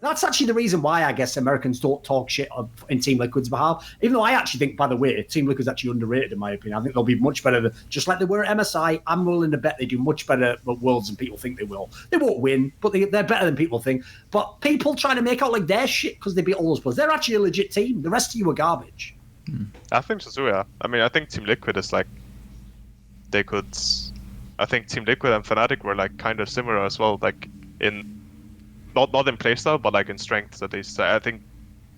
That's actually the reason why I guess Americans don't talk shit in Team Liquid's behalf. Even though I actually think, by the way, Team Liquid's actually underrated in my opinion. I think they'll be much better just like they were at MSI. I'm willing to bet they do much better at Worlds than people think they will. They won't win, but they're better than people think. But people trying to make out like they're shit because they beat all those players. They're actually a legit team. The rest of you are garbage. I think so too, yeah. I mean, I think Team Liquid is like, they could... I think Team Liquid and Fnatic were like kind of similar as well, like in... Not in playstyle, but like in strength at least. I think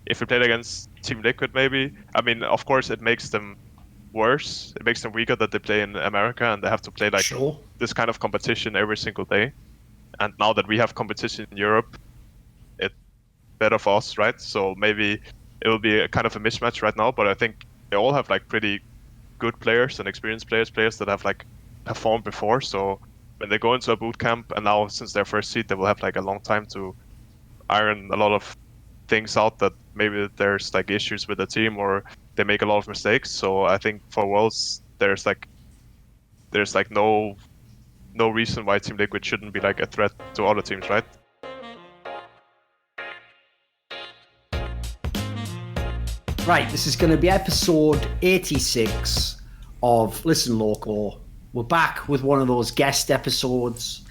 if we played against Team Liquid, maybe. I mean, of course, it makes them worse. It makes them weaker that they play in America and they have to play like this kind of competition every single day. And now that we have competition in Europe, it's better for us, right? So maybe it will be a kind of a mismatch right now. But I think they all have like pretty good players and experienced players that have like performed before. So when they go into a boot camp, and now since their first seed, they will have like a long time to iron a lot of things out that maybe there's like issues with the team or they make a lot of mistakes. So I think for Worlds, there's like no reason why Team Liquid shouldn't be like a threat to other teams, right? Right, this is going to be episode 86 of Listen Loco. We're back with one of those guest episodes.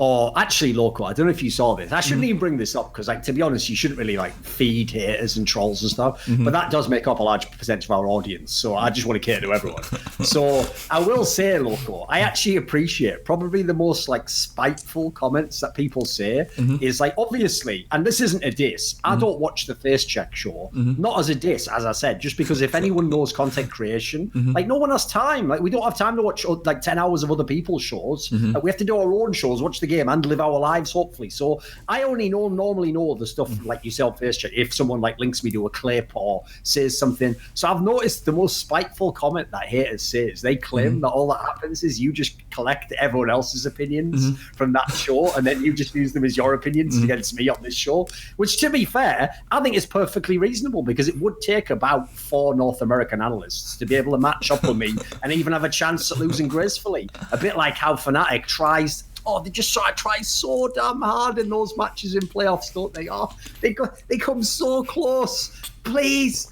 Or actually, Loco, I don't know if you saw this. I shouldn't even bring this up because, like, to be honest, you shouldn't really like feed haters and trolls and stuff. But that does make up a large percentage of our audience. So I just want to cater to everyone. So I will say, Loco, I actually appreciate probably the most like spiteful comments that people say is like, obviously, and this isn't a diss. I don't watch the Face Check show, not as a diss, as I said, just because if anyone knows content creation, like no one has time. Like we don't have time to watch like 10 hours of other people's shows. Like, we have to do our own shows, watch the game and live our lives, hopefully. So I only normally know the stuff like yourself, Face Check, if someone like links me to a clip or says something. So I've noticed the most spiteful comment that haters say is they claim that all that happens is you just collect everyone else's opinions from that show and then you just use them as your opinions against me on this show, which to be fair, I think is perfectly reasonable because it would take about 4 North American analysts to be able to match up with me and even have a chance at losing gracefully. A bit like how Fnatic tries. Oh, they just try so damn hard in those matches in playoffs, don't they? Oh, they come so close. Please,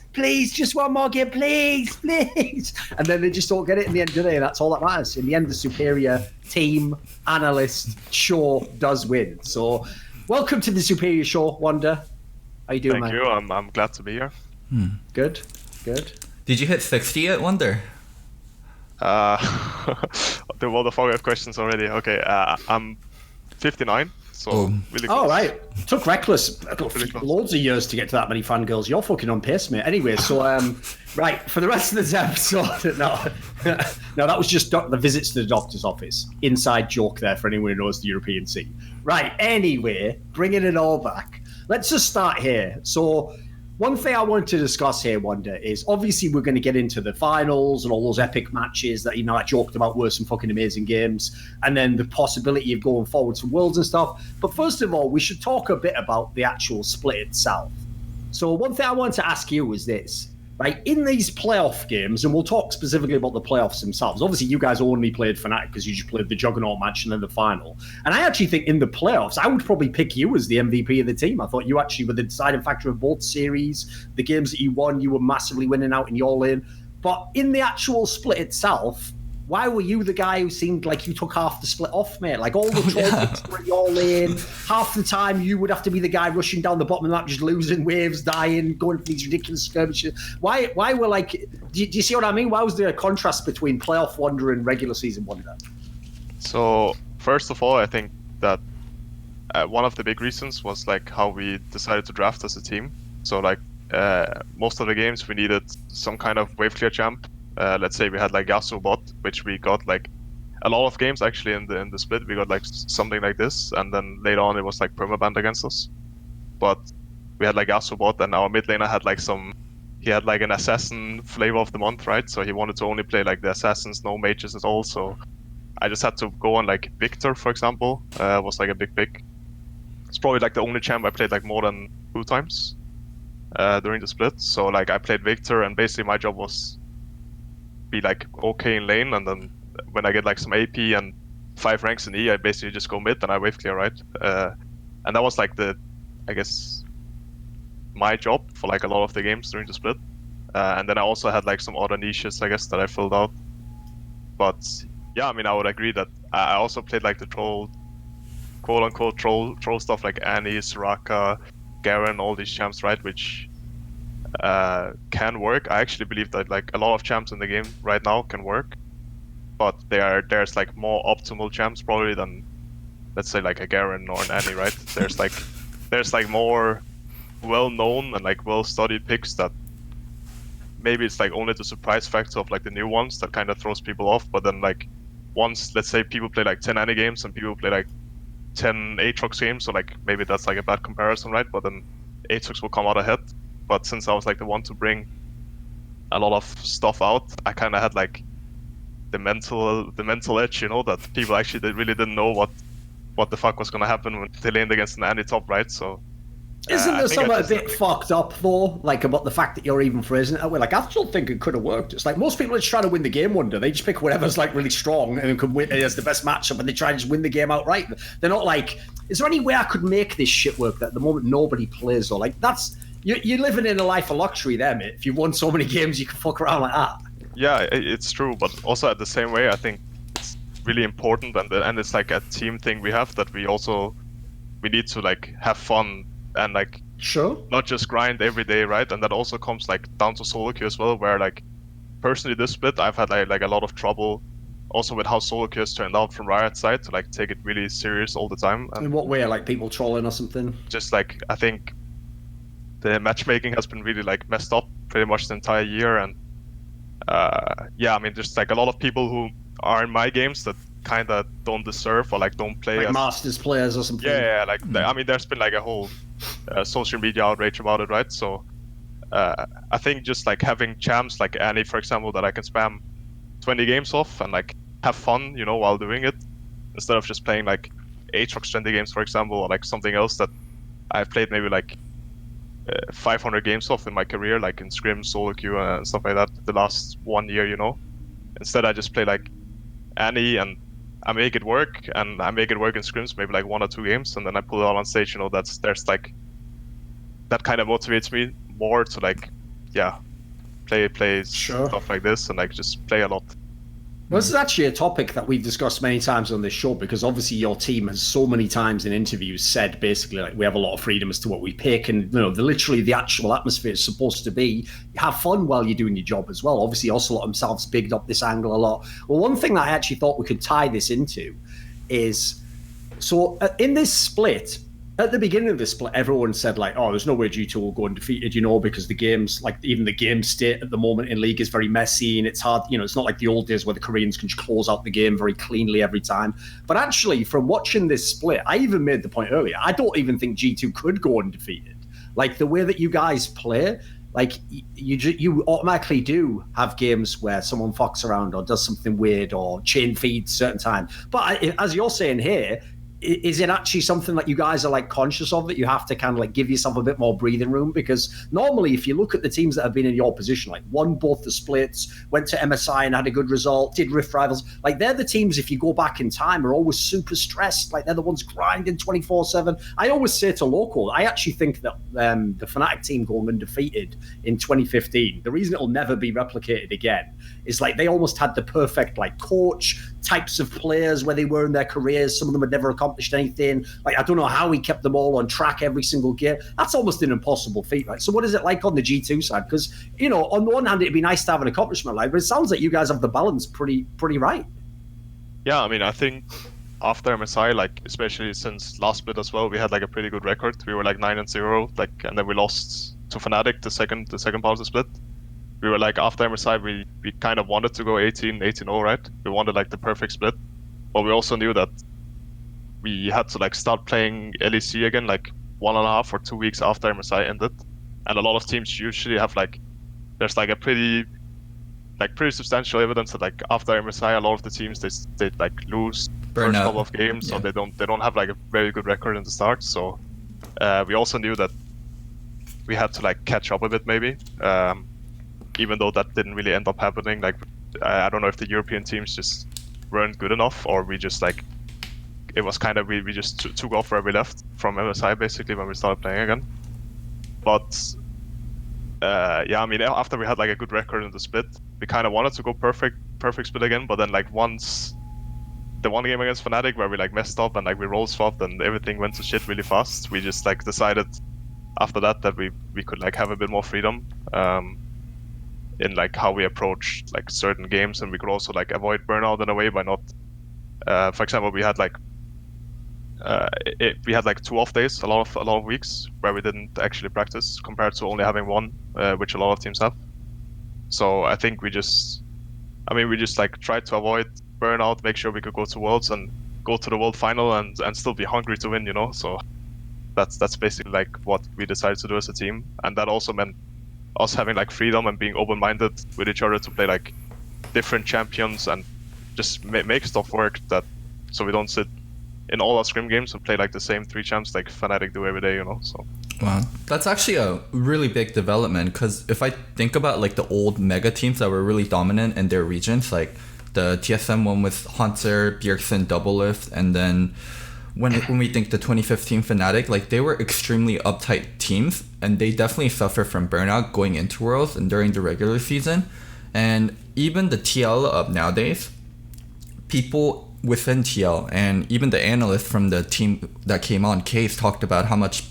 just one more game, please. And then they just don't get it in the end of the day, and that's all that matters. In the end, the superior team, analyst, show does win. So, welcome to the superior show, Wunder. How you doing, man? Thank you. I'm glad to be here. Good. Did you hit 60 at Wunder? The world of follow-up questions already. Okay, I'm 59, so really close. Oh, right. Took Reckless loads of years to get to that many fangirls. You're fucking on pace, mate. Anyway, so, right, for the rest of this episode, no, that was just the visits to the doctor's office. Inside joke there for anyone who knows the European scene. Right, anyway, bringing it all back. Let's just start here. So, one thing I wanted to discuss here, Wunder, is obviously we're going to get into the finals and all those epic matches that, I joked about were some fucking amazing games, and then the possibility of going forward to Worlds and stuff. But first of all, we should talk a bit about the actual split itself. So one thing I wanted to ask you was this, right? In these playoff games, and we'll talk specifically about the playoffs themselves. Obviously, you guys only played Fnatic because you just played the Juggernaut match and then the final. And I actually think in the playoffs, I would probably pick you as the MVP of the team. I thought you actually were the deciding factor of both series. The games that you won, you were massively winning out in your lane. But in the actual split itself, why were you the guy who seemed like you took half the split off, mate? Like all the trophies were in your lane. Half the time you would have to be the guy rushing down the bottom of the map, just losing waves, dying, going for these ridiculous skirmishes. Why were like, do you see what I mean? Why was there a contrast between playoff Wunder and regular season Wunder? So first of all, I think that one of the big reasons was like how we decided to draft as a team. So like most of the games we needed some kind of wave clear champ. Let's say we had like Yasuo bot, which we got like a lot of games actually in the split. We got like something like this, and then later on it was like permabanned against us. But we had like Yasuo bot, and our mid laner had like he had like an assassin flavor of the month, right? So he wanted to only play like the assassins, no mages at all. So I just had to go on like Victor, for example. Was like a big pick. It's probably like the only champ I played like more than 2 times during the split. So like I played Victor, and basically my job was be like okay in lane, and then when I get like some AP and 5 ranks in E, I basically just go mid and I wave clear, right? And that was like the I guess, my job for like a lot of the games during the split. And then I also had like some other niches, I guess, that I filled out. But yeah, I mean, I would agree that I also played like the quote unquote troll stuff like Annie, Soraka, Garen, all these champs, right? Which can work. I actually believe that like a lot of champs in the game right now can work, but there's like more optimal champs probably than, let's say, like a Garen or an Annie, right? There's like more well-known and like well-studied picks that maybe it's like only the surprise factor of like the new ones that kind of throws people off. But then like once, let's say, people play like 10 Annie games and people play like 10 Aatrox games, so like maybe that's like a bad comparison, right? But then Aatrox will come out ahead. But since I was like the one to bring a lot of stuff out, I kind of had like the mental edge, you know, that people actually really didn't know what the fuck was gonna happen when they laned against an Annie top, right? So isn't there something a bit fucked up though, like about the fact that you're even phrasing it that way? Like, I still think it could have worked. It's like most people just try to win the game Wunder. They just pick whatever's like really strong and can win as the best matchup, and they try to just win the game outright. They're not like, is there any way I could make this shit work that at the moment nobody plays? Or like, that's you're living in a life of luxury there, mate. If you've won so many games, you can fuck around like that. Yeah, it's true, but also at the same way, I think it's really important, and it's like a team thing we have, that we need to like have fun and like sure, not just grind every day, right? And that also comes like down to solo queue as well, where like personally this split I've had like a lot of trouble also with how solo queue has turned out from Riot's side to like take it really serious all the time. And in what way? Like people trolling or something? just like I think the matchmaking has been really like messed up pretty much the entire year, and yeah, I mean, there's like a lot of people who are in my games that kind of don't deserve or like don't play like as Masters players or something. yeah, like I mean, there's been like a whole social media outrage about it, right? So I think just like having champs like Annie, for example, that I can spam 20 games off and like have fun, you know, while doing it, instead of just playing like Aatrox 20 games, for example, or like something else that I've played maybe like 500 games off in my career, like in Scrim, solo queue, and stuff like that, the last 1 year, you know. Instead, I just play like Annie and I make it work, and I make it work in scrims, maybe like 1 or 2 games, and then I pull it out on stage. You know, there's like that kind of motivates me more to like, yeah, play Sure. stuff like this and like just play a lot. Well, this is actually a topic that we've discussed many times on this show, because obviously your team has so many times in interviews said basically like we have a lot of freedom as to what we pick, and you know, the actual atmosphere is supposed to be have fun while you're doing your job as well. Obviously, Ocelot themselves bigged up this angle a lot. Well, one thing that I actually thought we could tie this into is, so in this split, at the beginning of the split, everyone said like, "Oh, there's no way G2 will go undefeated," you know, because the games, like even the game state at the moment in League is very messy and it's hard. You know, it's not like the old days where the Koreans can just close out the game very cleanly every time. But actually, from watching this split, I even made the point earlier. I don't even think G2 could go undefeated. Like the way that you guys play, like you automatically do have games where someone fucks around or does something weird or chain feeds certain time. But as you're saying here, is it actually something that you guys are like conscious of, that you have to kind of like give yourself a bit more breathing room? Because normally if you look at the teams that have been in your position, like won both the splits, went to MSI and had a good result, did Rift Rivals, like they're the teams, if you go back in time, are always super stressed. Like they're the ones grinding 24/7. I always say to Loco, I actually think that the Fnatic team going undefeated in 2015, the reason it'll never be replicated again is like they almost had the perfect like coach, types of players where they were in their careers. Some of them had never accomplished anything. Like I don't know how he kept them all on track every single game. That's almost an impossible feat, right? So what is it like on the G2 side? Because, you know, on the one hand it'd be nice to have an accomplishment like, but it sounds like you guys have the balance pretty right. Yeah, I mean, I think after MSI, like especially since last split as well, we had like a pretty good record. We were like 9-0, like, and then we lost to Fnatic the second part of the split. We were like, after MSI, we kind of wanted to go 18-0, right? We wanted like the perfect split, but we also knew that we had to like start playing LEC again like 1.5 or 2 weeks after MSI ended. And a lot of teams usually have like, there's like a pretty substantial evidence that like after MSI, a lot of the teams they like lose first couple of games, so they don't have like a very good record in the start. So we also knew that we had to like catch up a bit maybe. Even though that didn't really end up happening. Like I don't know if the European teams just weren't good enough, or we just like it was kind of we just took off where we left from MSI basically when we started playing again. But yeah, I mean, after we had like a good record in the split, we kind of wanted to go perfect split again. But then like once the one game against Fnatic where we like messed up and like we roll swapped and everything went to shit really fast, we just like decided after that we could like have a bit more freedom in like how we approach like certain games, and we could also like avoid burnout in a way by not for example, we had like 2 off days a lot of weeks where we didn't actually practice compared to only having one, which a lot of teams have. So I think we just like tried to avoid burnout, make sure we could go to Worlds and go to the World Final and still be hungry to win, you know. So that's basically like what we decided to do as a team, and that also meant us having like freedom and being open-minded with each other to play like different champions and just make stuff work, that so we don't sit in all our scrim games and play like the same 3 champs like Fnatic do every day, you know. So wow, that's actually a really big development, because if I think about like the old mega teams that were really dominant in their regions, like the TSM one with Hunter, Bjergsen, Doublelift, and then when we think the 2015 Fnatic, like they were extremely uptight teams, and they definitely suffer from burnout going into Worlds and during the regular season. And even the TL of nowadays, people within TL and even the analysts from the team that came on, Case, talked about how much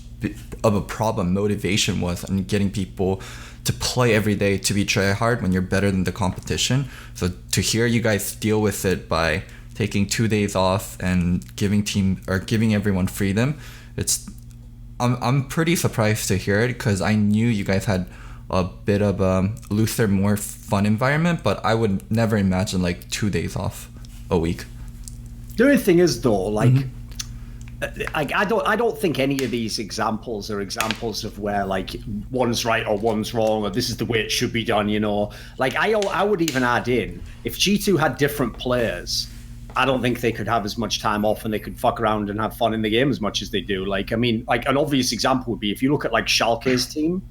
of a problem motivation was and getting people to play every day, to be try hard when you're better than the competition. So to hear you guys deal with it by taking 2 days off and giving everyone freedom, I'm pretty surprised to hear it, because I knew you guys had a bit of a looser, more fun environment, but I would never imagine like 2 days off a week. The only thing is though, like, I don't think any of these examples are examples of where like one's right or one's wrong or this is the way it should be done, you know. Like I would even add in, if G2 had different players, I don't think they could have as much time off and they could fuck around and have fun in the game as much as they do. Like, I mean, like an obvious example would be if you look at like Schalke's team.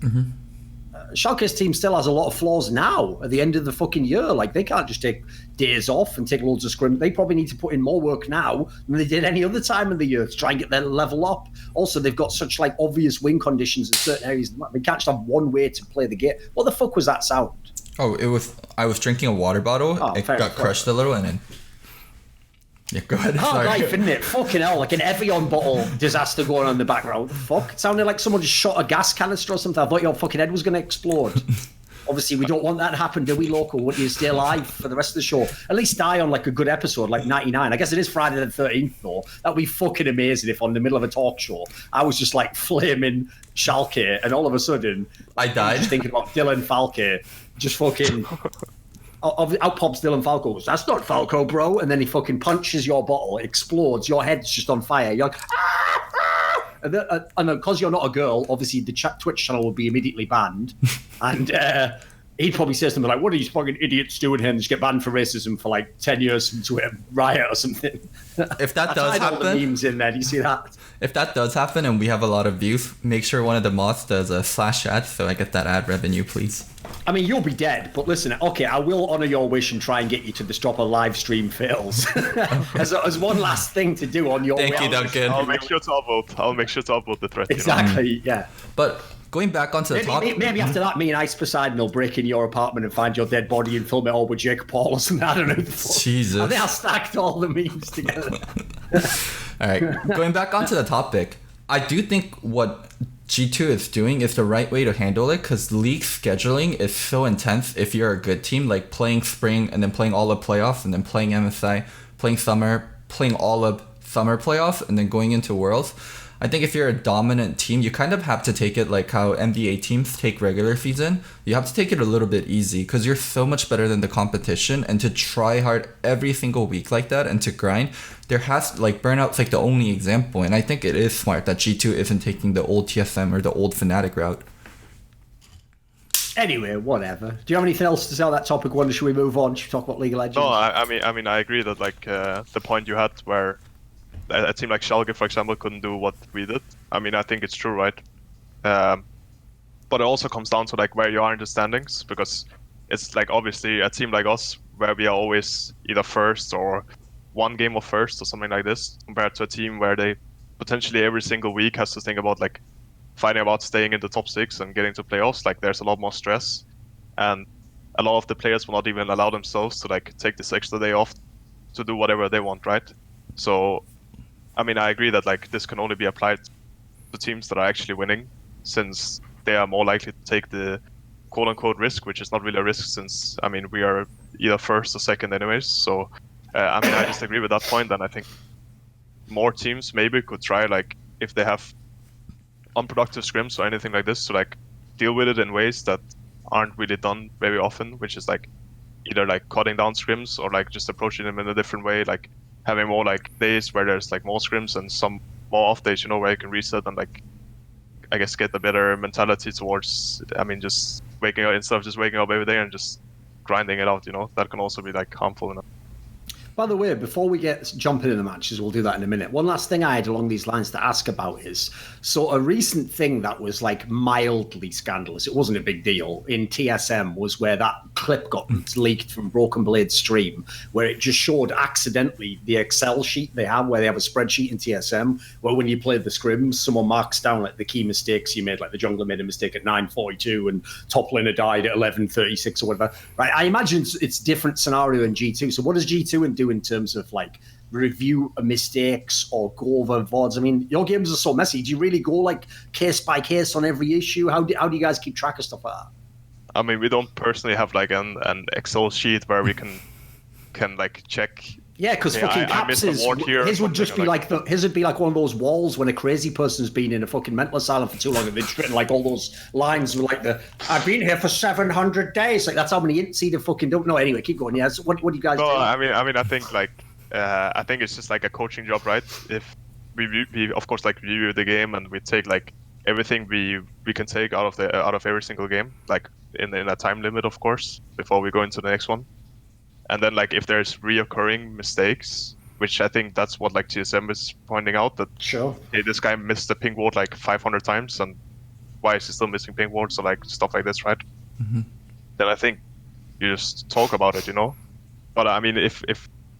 Schalke's team still has a lot of flaws now at the end of the fucking year. Like, they can't just take days off and take loads of scrim. They probably need to put in more work now than they did any other time of the year to try and get their level up. Also, they've got such like obvious win conditions in certain areas. They can't just have one way to play the game. What the fuck was that sound? Oh, I was drinking a water bottle. Oh, it got crushed a little, and then yeah, go ahead. Hard life, isn't it? Fucking hell, like an Evian bottle disaster going on in the background. What the fuck? It sounded like someone just shot a gas canister or something. I thought your fucking head was going to explode. Obviously, we don't want that to happen, do we, Loco? Want you to stay alive for the rest of the show? At least die on like a good episode, like 99. I guess it is Friday the 13th, though. That'd be fucking amazing if on the middle of a talk show, I was just like flaming Schalke, and all of a sudden, I died. Just thinking about Dylan Falke, just fucking... Out pops Dylan Falco. Goes, that's not Falco, bro. And then he fucking punches your bottle. It explodes. Your head's just on fire. You're like, ah, ah! And because you're not a girl, obviously the Twitch channel will be immediately banned. And he'd probably say something like, what are these fucking idiots doing here? And just get banned for racism for like 10 years from Twitter riot or something. If that does happen, all the memes in there. Do you see that? If that does happen and we have a lot of views, make sure one of the mods does a slash ad so I get that ad revenue, please. I mean, you'll be dead, but listen, okay, I will honour your wish and try and get you to the stop a live stream fails as one last thing to do on your Thank you, Duncan. I'll make sure to upvote the threat. Exactly, you know? yeah. But going back onto the topic... Maybe after that, me and Ice Poseidon will break in your apartment and find your dead body and film it all with Jake Paul or something. I don't know. Jesus. I think I stacked all the memes together. All right, going back onto the topic, I do think what G2 is doing is the right way to handle it, because league scheduling is so intense if you're a good team, like playing spring and then playing all of playoffs and then playing MSI, playing summer, playing all of summer playoffs and then going into Worlds. I think if you're a dominant team, you kind of have to take it like how NBA teams take regular season. You have to take it a little bit easy because you're so much better than the competition, and to try hard every single week like that and to grind, there has like burnout's like the only example. And I think it is smart that G2 isn't taking the old TSM or the old Fnatic route. Anyway, whatever. Do you have anything else to say on that topic, Wunder? Should we move on? Should we talk about League of Legends? No, I mean, I agree that like the point you had where a team like Schalke, for example, couldn't do what we did. I mean, I think it's true, right? But it also comes down to like where you are in the standings, because it's like obviously a team like us where we are always either first or one game of first or something like this, compared to a team where they potentially every single week has to think about like fighting about staying in the top 6 and getting to playoffs. Like there's a lot more stress, and a lot of the players will not even allow themselves to like take this extra day off to do whatever they want, right? So, I mean, I agree that like this can only be applied to teams that are actually winning, since they are more likely to take the quote-unquote risk, which is not really a risk, since I mean we are either first or second anyways. So, I mean, I just agree with that point, and I think more teams maybe could try, like if they have unproductive scrims or anything like this, to like deal with it in ways that aren't really done very often, which is like either like cutting down scrims or like just approaching them in a different way, like having more like days where there's like more scrims and some more off days, you know, where you can reset and like I guess get a better mentality towards, I mean, just waking up instead of just waking up every day and just grinding it out, you know. That can also be like harmful enough. By the way, before we get jumping into the matches, we'll do that in a minute. One last thing I had along these lines to ask about is, so a recent thing that was like mildly scandalous, it wasn't a big deal, in TSM was where that clip got leaked from Broken Blade's stream, where it just showed accidentally the Excel sheet they have, where they have a spreadsheet in TSM, where when you play the scrims, someone marks down like the key mistakes you made, like the jungler made a mistake at 9:42 and top laner died at 11:36 or whatever. Right? I imagine it's different scenario in G2. So what does G2 do in terms of like review mistakes or go over VODs? I mean, your games are so messy. Do you really go like case by case on every issue? How do you guys keep track of stuff like that? I mean, we don't personally have like an Excel sheet where we can like check. Yeah, because fucking Caps his would just be like his would be like one of those walls when a crazy person's been in a fucking mental asylum for too long and they've written like all those lines with like I've been here for 700 days. Like that's how many ints he'd fucking don't know. Anyway, keep going. Yeah, so what do you guys do? I mean, I think like I think it's just like a coaching job, right? If we of course like review the game and we take like everything we can take out of every single game, like in a time limit, of course, before we go into the next one. And then like if there's reoccurring mistakes, which I think that's what like TSM is pointing out, that sure, hey, this guy missed the ping ward like 500 times, and why is he still missing ping wards? So like stuff like this, right? Mm-hmm. Then I think you just talk about it, you know. But I mean, if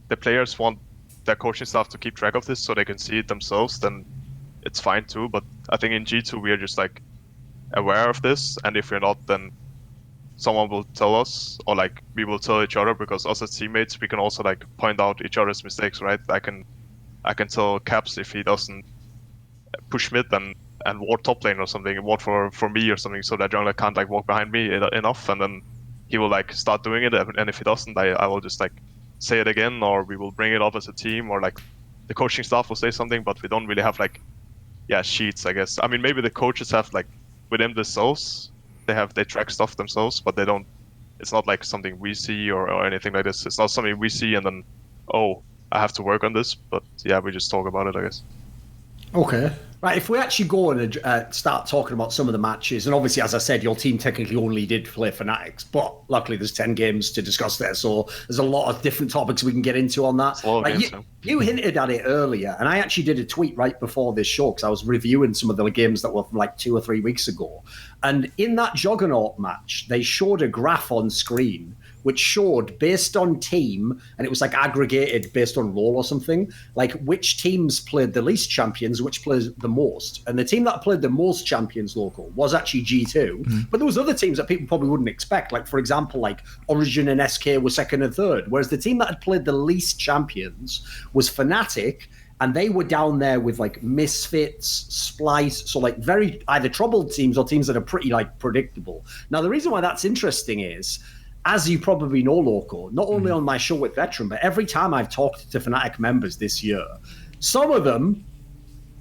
the players want their coaching staff to keep track of this so they can see it themselves, then it's fine too. But I think in G2 we are just like aware of this, and if we're not, then someone will tell us, or like we will tell each other, because us as teammates we can also like point out each other's mistakes, right? I can tell Caps if he doesn't push mid and ward top lane or something, ward for me or something, so that jungler can't like walk behind me enough, and then he will like start doing it, and if he doesn't, I will just like say it again, or we will bring it up as a team, or like the coaching staff will say something, but we don't really have like sheets, I guess. I mean, maybe the coaches have like within themselves they track stuff themselves, but they don't. It's not like something we see or anything like this. It's not something we see and then, oh, I have to work on this. But yeah, we just talk about it, I guess. Okay. Right, if we actually go and start talking about some of the matches, and obviously, as I said, your team technically only did play Fnatic, but luckily there's 10 games to discuss there, so there's a lot of different topics we can get into on that. You hinted at it earlier, and I actually did a tweet right before this show, because I was reviewing some of the games that were from like 2 or 3 weeks ago, and in that Juggernaut match, they showed a graph on screen which showed, based on team, and it was like aggregated based on role or something, like which teams played the least champions, which plays the most. And the team that played the most champions local was actually G2. Mm-hmm. But there was other teams that people probably wouldn't expect. Like, for example, like Origin and SK were second and third, whereas the team that had played the least champions was Fnatic, and they were down there with like Misfits, Splice, so like very either troubled teams or teams that are pretty like predictable. Now, the reason why that's interesting is, as you probably know, Loco, not only on my show with Veteran, but every time I've talked to Fnatic members this year, some of them,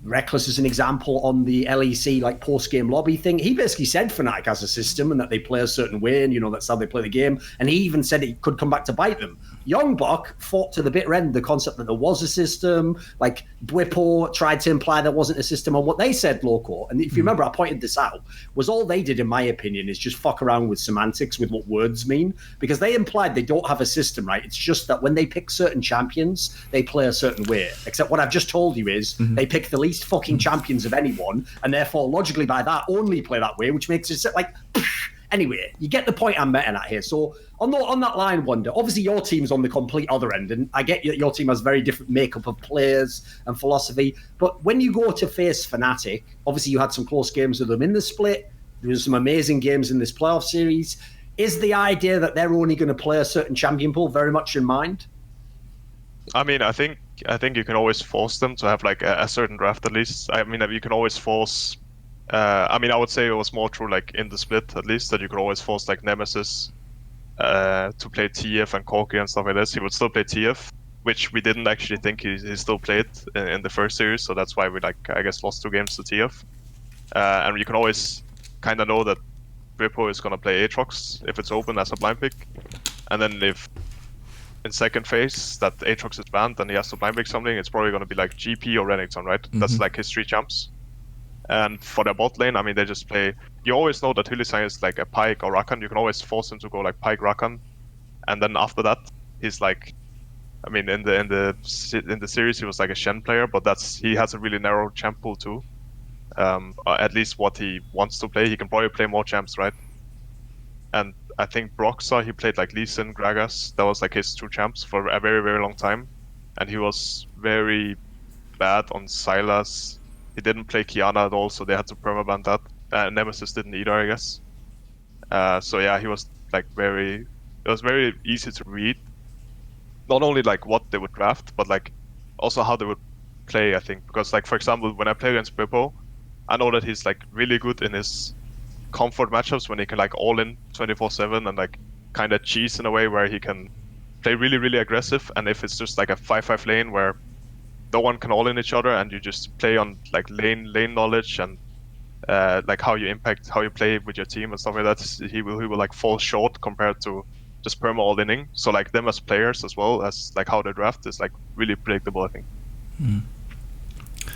Reckless is an example on the LEC like post-game lobby thing, he basically said Fnatic has a system and that they play a certain way, and you know that's how they play the game, and he even said it could come back to bite them. Youngbuck fought to the bitter end the concept that there was a system, like Bwipo tried to imply there wasn't a system, and what they said, Loco, and if you remember I pointed this out, was all they did in my opinion is just fuck around with semantics with what words mean, because they implied they don't have a system, right? It's just that when they pick certain champions, they play a certain way, except what I've just told you is they pick the least fucking champions of anyone, and therefore logically by that only play that way, which makes it like Anyway, you get the point I'm getting at here. So on that line, Wunder, obviously your team's on the complete other end, and I get your team has very different makeup of players and philosophy. But when you go to face Fnatic, obviously you had some close games with them in the split. There was some amazing games in this playoff series. Is the idea that they're only going to play a certain champion pool very much in mind? I mean, I think you can always force them to have like a certain draft at least. I mean, you can always force. I mean, I would say it was more true like in the split at least that you could always force like Nemesis to play TF and Corki and stuff like this. He would still play TF, which we didn't actually think he still played in the first series. So that's why we I guess lost 2 games to TF. And you can always kind of know that Bwipo is gonna play Aatrox if it's open as a blind pick, and then if in second phase that Aatrox is banned and he has to blind pick something, it's probably going to be like GP or Renekton, right? That's like his 3 champs. And for their bot lane, I mean, they just play. You always know that Hylissang is like a Pyke or Rakan. You can always force him to go like Pyke Rakan, and then after that, he's like, I mean, in the series he was like a Shen player, but he has a really narrow champ pool too. At least what he wants to play, he can probably play more champs, right? And I think Broxah, he played like Lee Sin, Gragas. That was like his 2 champs for a very, very long time. And he was very bad on Sylas. He didn't play Kiana at all, so they had to permaban that. Nemesis didn't either, I guess. So yeah, he was like it was very easy to read. Not only like what they would draft, but like also how they would play, I think. Because like, for example, when I play against Bwipo, I know that he's like really good in his comfort matchups when he can like all in 24/7 and like kind of cheese in a way where he can play really, really aggressive. And if it's just like a 5-5 lane where no one can all in each other and you just play on like lane knowledge and like how you play with your team and stuff like that, he will like fall short compared to just perma all inning. So like them as players as well as like how they draft is like really predictable, I think.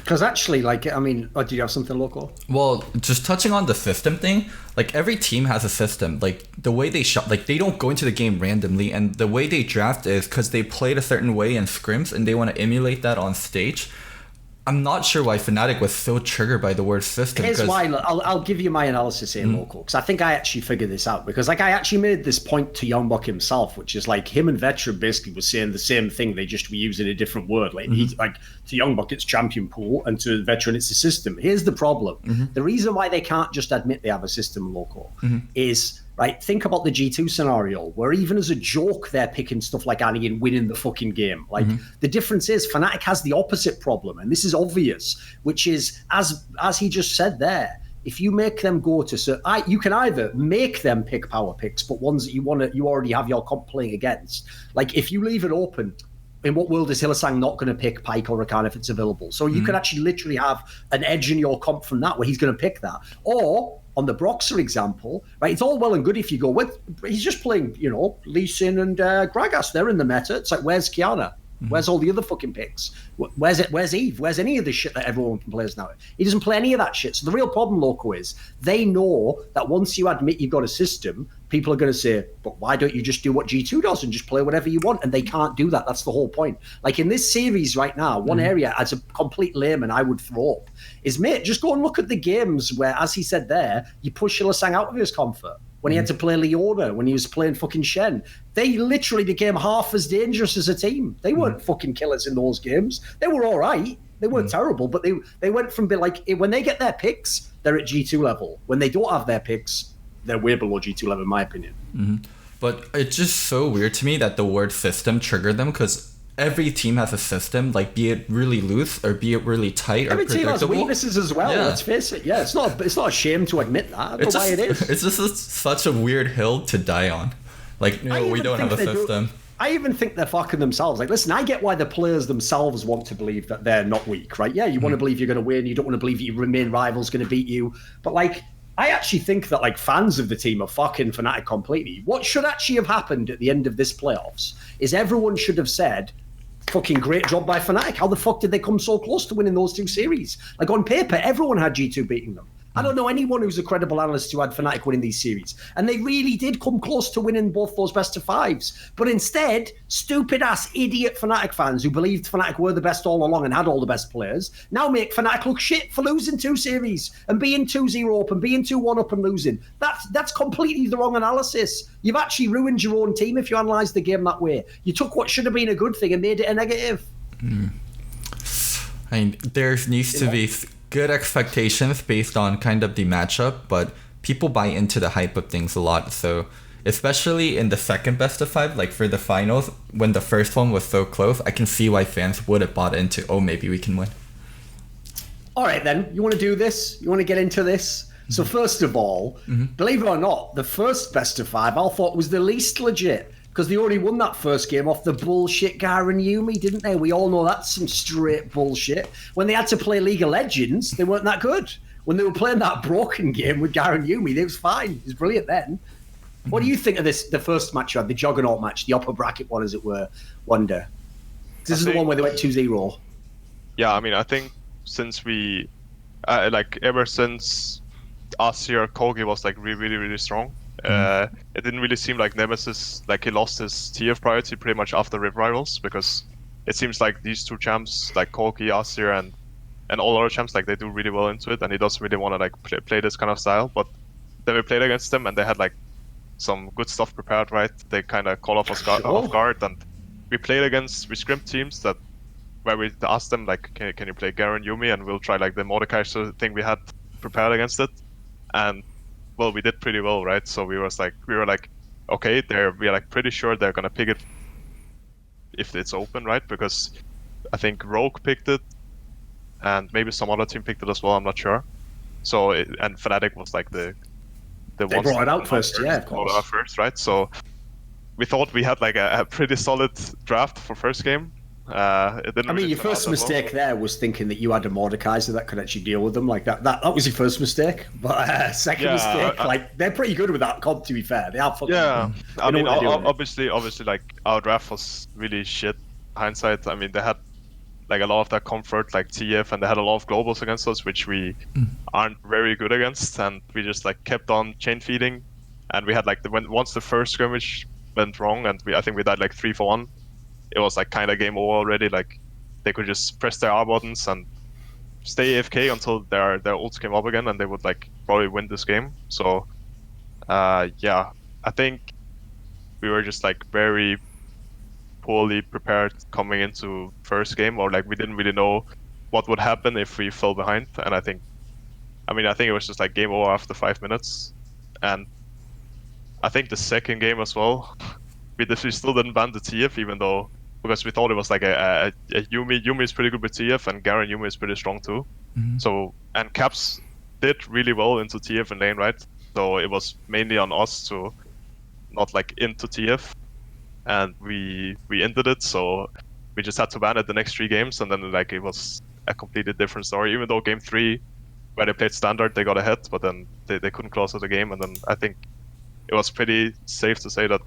Because actually, like, I mean, do you have something, Loco? Well, just touching on the system thing, like every team has a system. Like the way they shot, like they don't go into the game randomly, and the way they draft is because they played a certain way in scrims and they want to emulate that on stage. I'm not sure why Fnatic was so triggered by the word system. Here's why. I'll give you my analysis here, Loco, because I think I actually figured this out. Because like I actually made this point to Youngbuck himself, which is like him and Veteran basically was saying the same thing. They just were using a different word. Like he's like to Youngbuck it's champion pool, and to Veteran it's a system. Here's the problem: the reason why they can't just admit they have a system, Loco, is. Right, think about the G2 scenario, where even as a joke, they're picking stuff like Annie and winning the fucking game. Like, the difference is Fnatic has the opposite problem, and this is obvious, which is, as he just said there, if you make them go to... you can either make them pick power picks, but ones that you already have your comp playing against. Like, if you leave it open... In what world is Hylissang not going to pick Pyke or Rakan if it's available? So you could actually literally have an edge in your comp from that, where he's going to pick that. Or, on the Broxah example, right, it's all well and good if you go with... He's just playing, Lee Sin and Gragas. They're in the meta. It's like, where's Kiana? Where's all the other fucking picks? Where's Eve? Where's any of the shit that everyone plays now? He doesn't play any of that shit. So the real problem, Loco, is they know that once you admit you've got a system, people are going to say, but why don't you just do what G2 does and just play whatever you want? And they can't do that. That's the whole point. Like in this series right now, one area as a complete layman I would throw up is, mate, just go and look at the games where, as he said there, you push Hylissang out of his comfort. When he had to play Leona, when he was playing fucking Shen. They literally became half as dangerous as a team. They weren't fucking killers in those games. They were all right. They weren't terrible, but they went from like, when they get their picks, they're at G2 level. When they don't have their picks, they're way below G2 level, in my opinion. But it's just so weird to me that the word system triggered them, because every team has a system, like be it really loose or be it really tight or predictable. Every team has weaknesses as well. Yeah. Let's face it. Yeah, it's not a shame to admit that. I don't know why it is. It's just such a weird hill to die on. Like, we don't have a system. I even think they're fucking themselves. Like, listen, I get why the players themselves want to believe that they're not weak, right? Yeah, you want to believe you're going to win. You don't want to believe your main rival's going to beat you. But like, I actually think that like fans of the team are fucking Fnatic completely. What should actually have happened at the end of this playoffs is everyone should have said, fucking great job by Fnatic. How the fuck did they come so close to winning those 2 series? Like on paper, everyone had G2 beating them. I don't know anyone who's a credible analyst who had Fnatic winning these series. And they really did come close to winning both those best of fives. But instead, stupid-ass idiot Fnatic fans who believed Fnatic were the best all along and had all the best players now make Fnatic look shit for losing 2 series and being 2-0 up and being 2-1 up and losing. That's completely the wrong analysis. You've actually ruined your own team if you analyse the game that way. You took what should have been a good thing and made it a negative. I mean, there needs to be good expectations based on kind of the matchup, but people buy into the hype of things a lot. So especially in the second best of 5, like for the finals, when the first one was so close, I can see why fans would have bought into, oh, maybe we can win. All right, then. You want to do this? You want to get into this? So first of all, believe it or not, the first best of 5 I thought was the least legit. Because they already won that first game off the bullshit Garen Yumi, didn't they? We all know that's some straight bullshit. When they had to play League of Legends, they weren't that good. When they were playing that broken game with Garen Yumi, it was fine. It was brilliant then. What do you think of the first match you had, the Juggernaut match, the upper bracket one, as it were, Wunder? This is the one where they went 2-0. Yeah, I mean, I think since we, ever since Asir Kogi was like really, really strong, it didn't really seem like Nemesis, like he lost his TF priority pretty much after Rift Rivals, because it seems like these 2 champs, like Kogi, Asir, and all other champs, like they do really well into it, and he doesn't really want to like play this kind of style. But then we played against them, and they had like some good stuff prepared, right? They kind of call off guard, and we scrimped teams where we asked them like, can you play Garen Yumi, and we'll try like the Mordecai thing we had prepared against it, and well, we did pretty well, right? So we were like, okay, we are like pretty sure they're gonna pick it if it's open, right? Because I think Rogue picked it, and maybe some other team picked it as well. I'm not sure. So and Fnatic was like the they brought it out first, yeah, of course. Out first, right? So we thought we had like a pretty solid draft for first game. It didn't really your first mistake there was thinking that you had a Mordekaiser that could actually deal with them. Like that was your first mistake. But second mistake, like they're pretty good with that comp. To be fair, they are fucking. Yeah, I mean, obviously, like our draft was really shit. Hindsight, I mean, they had like a lot of that comfort, like TF, and they had a lot of globals against us, which we aren't very good against, and we just like kept on chain feeding, and we had like once the first scrimmage went wrong, and I think we died like 3 for 1. It was like kind of game over already. Like they could just press their R buttons and stay AFK until their ults came up again, and they would like probably win this game. So yeah, I think we were just like very poorly prepared coming into first game, or like we didn't really know what would happen if we fell behind. And I think it was just like game over after 5 minutes. And I think the second game as well, we still didn't ban the TF, even though, because we thought it was like a Yumi. Yumi is pretty good with TF, and Garen Yumi is pretty strong too. So, and Caps did really well into TF and lane, right? So it was mainly on us to not like into TF, and we ended it. So we just had to ban it the next 3 games, and then like it was a completely different story. Even though game 3, where they played standard, they got ahead, but then they couldn't close out the game, and then I think it was pretty safe to say that.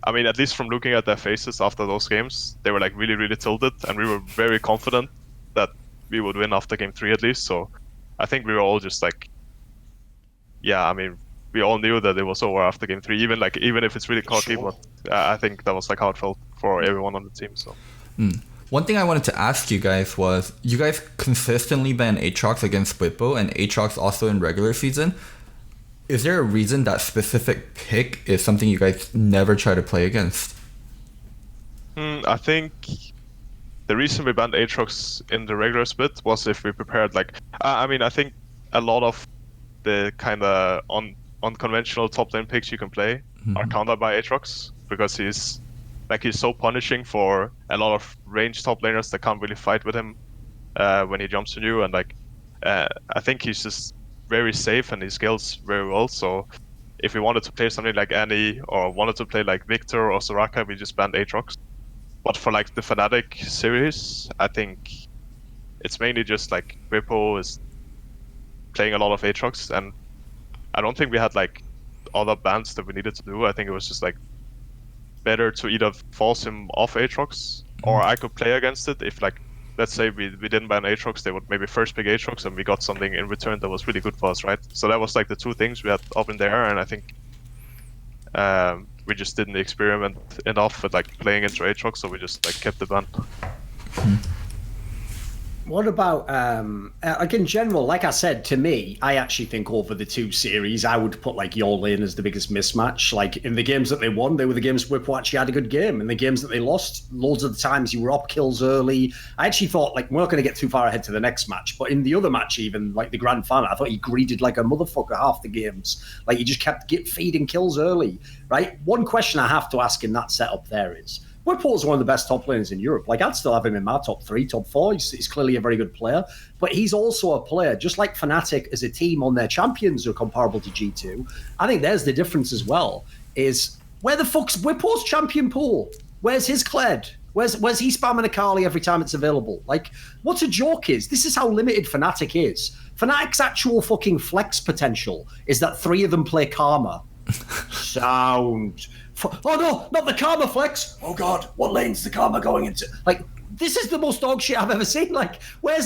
I mean, at least from looking at their faces after those games, they were like really, really tilted, and we were very confident that we would win after game 3 at least. So I think we were all just like, yeah, I mean, we all knew that it was over after game 3, even if it's really cocky, but I think that was like how it felt for everyone on the team. So. One thing I wanted to ask you guys was, you guys consistently ban Aatrox against Bwipo and Aatrox also in regular season. Is there a reason that specific pick is something you guys never try to play against? I think the reason we banned Aatrox in the regular split was if we prepared like... I mean, I think a lot of the kind of unconventional top lane picks you can play are countered by Aatrox, because he's so punishing for a lot of ranged top laners that can't really fight with him when he jumps on you, and like I think he's just very safe and he scales very well. So if we wanted to play something like Annie, or wanted to play like Victor or Soraka, we just banned Aatrox. But for like the Fnatic series, I think it's mainly just like Bwipo is playing a lot of Aatrox, and I don't think we had like other bans that we needed to do. I think it was just like better to either force him off Aatrox, or I could play against it if like let's say we didn't ban Aatrox, they would maybe first pick Aatrox, and we got something in return that was really good for us, right? So that was like the two things we had up in the air, and I think we just didn't experiment enough with like playing into Aatrox, so we just like kept the ban. What about, like in general, like I said, to me, I actually think over the two series, I would put like your lane as the biggest mismatch. Like in the games that they won, they were the games Whippo actually had a good game. In the games that they lost, loads of the times you were up kills early. I actually thought like, we're not going to get too far ahead to the next match, but in the other match, even like the grand final, I thought he greeded like a motherfucker half the games. Like he just kept feeding kills early, right? One question I have to ask in that setup there is, Whipple's one of the best top laners in Europe. Like, I'd still have him in my top 3, top 4. He's clearly a very good player. But he's also a player, just like Fnatic as a team on their champions are comparable to G2. I think there's the difference as well, is where the fuck's Whipple's champion pool? Where's his Kled? Where's he spamming Akali every time it's available? Like, what's a joke is, this is how limited Fnatic is. Fnatic's actual fucking flex potential is that 3 of them play Karma. Sound... Oh no, not the Karma flex. Oh god, what lane's the Karma going into? Like, this is the most dog shit I've ever seen. Like, where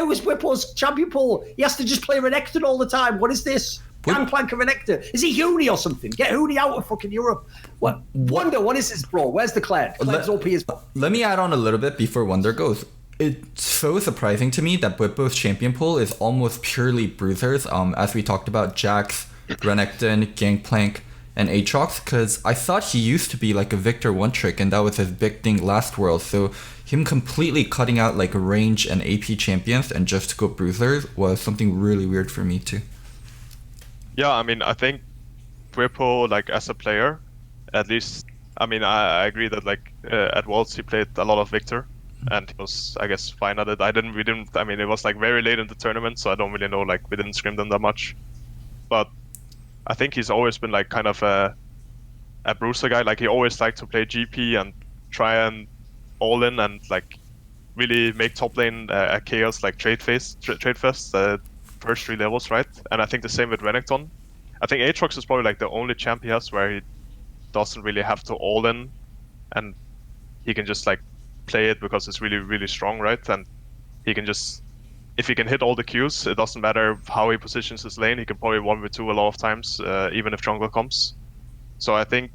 was Whipple's champion pool? He has to just play Renekton all the time. What is this? Gangplank of Renekton. Is he Huni or something? Get Huni out of fucking Europe. What? Wunder, what is this, bro? Where's the Kled? Kled's OP as well. Let me add on a little bit before Wunder goes. It's so surprising to me that Whipple's champion pool is almost purely bruisers. As we talked about, Jax, Renekton, Gangplank, and Aatrox, because I thought he used to be like a Victor one trick, and that was his big thing last world. So him completely cutting out like range and AP champions and just to go bruisers was something really weird for me too. Yeah, I mean, I think Whippo, like as a player, at least, I mean, I agree that like at Worlds he played a lot of Victor, and he was, I guess, fine at it. I mean, it was like very late in the tournament, so I don't really know, like we didn't scrim them that much, but I think he's always been like kind of a bruiser guy. Like he always liked to play GP and try and all in and like really make top lane a chaos like trade fest, first 3 levels, right? And I think the same with Renekton. I think Aatrox is probably like the only champ he has where he doesn't really have to all in, and he can just like play it because it's really, really strong, right? And he can just, if he can hit all the Qs, it doesn't matter how he positions his lane, he can probably 1v2 a lot of times, even if jungle comes. So I think,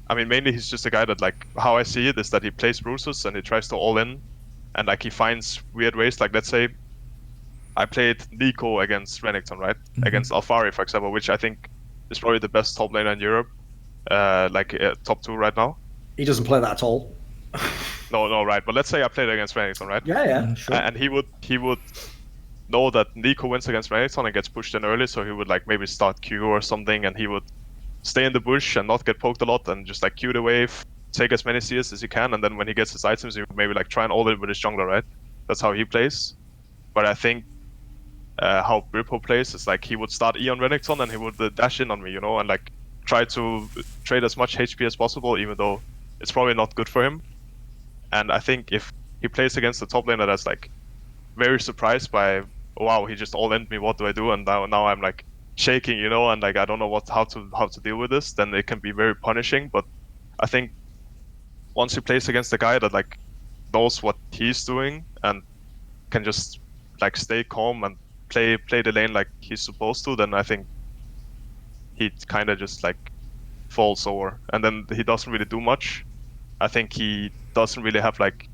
I mean, mainly he's just a guy that, like, how I see it is that he plays bruises and he tries to all in, and like he finds weird ways. Like, let's say I played Loco against Renekton, right? Against Alphari, for example, which I think is probably the best top laner in Europe, top 2 right now. He doesn't play that at all. No, right. But let's say I played against Renekton, right? Yeah, sure. And he would know that Loco wins against Renekton and gets pushed in early, so he would like maybe start Q or something, and he would stay in the bush and not get poked a lot and just like Q the wave, take as many CS as he can, and then when he gets his items, he would maybe like try and all it with his jungler, right? That's how he plays. But I think how Whippo plays is like he would start E on Renekton and he would dash in on me, you know, and like try to trade as much HP as possible, even though it's probably not good for him. And I think if he plays against the top laner that's like very surprised by, wow, he just all-ended me, what do I do? And now I'm like shaking, you know, and like I don't know how to deal with this, then it can be very punishing. But I think once he plays against a guy that like knows what he's doing and can just like stay calm and play the lane like he's supposed to, then I think he kind of just like falls over, and then he doesn't really do much. I think he doesn't really have like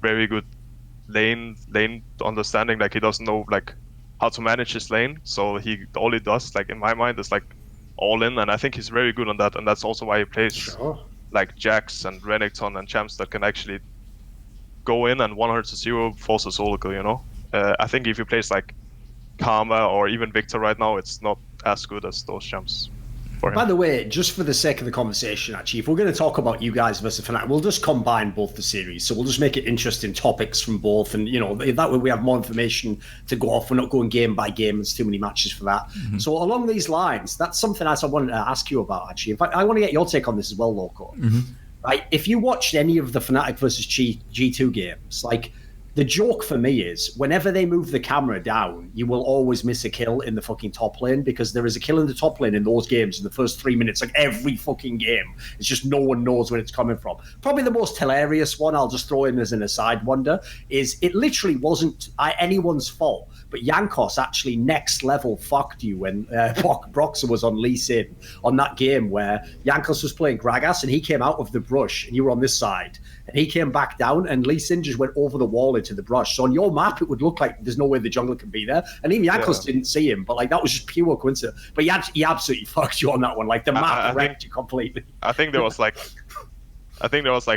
very good lane understanding. Like he doesn't know like how to manage his lane. So all he does, like in my mind, is like all in, and I think he's very good on that. And that's also why he plays like Jax and Renekton and champs that can actually go in and 100-0 force a solo kill. You know, I think if he plays like Karma or even Victor right now, it's not as good as those champs. By the way, just for the sake of the conversation, actually, if we're going to talk about you guys versus Fnatic, we'll just combine both the series. So we'll just make it interesting topics from both. And, you know, that way we have more information to go off. We're not going game by game. There's too many matches for that. So along these lines, that's something else I wanted to ask you about, actually. In fact, I want to get your take on this as well, Loco. Right? If you watched any of the Fnatic versus G2 games, like, The joke for me is whenever they move the camera down, you will always miss a kill in the fucking top lane because there is a kill in the top lane in those games in the first 3 minutes, like every fucking game. It's just no one knows where it's coming from. Probably the most hilarious one, I'll just throw in as an aside, Wunder, is it literally wasn't anyone's fault, but Yankos actually next level fucked you when Broxer was on Lee Sin on that game where Yankos was playing Gragas and he came out of the brush and you were on this side. And he came back down, and Lee Sin just went over the wall into the brush. So on your map, it would look like there's no way the jungler can be there. And even Yankos didn't see him, but like that was just pure coincidence. But he absolutely fucked you on that one. Like the map wrecked you completely. I think there was like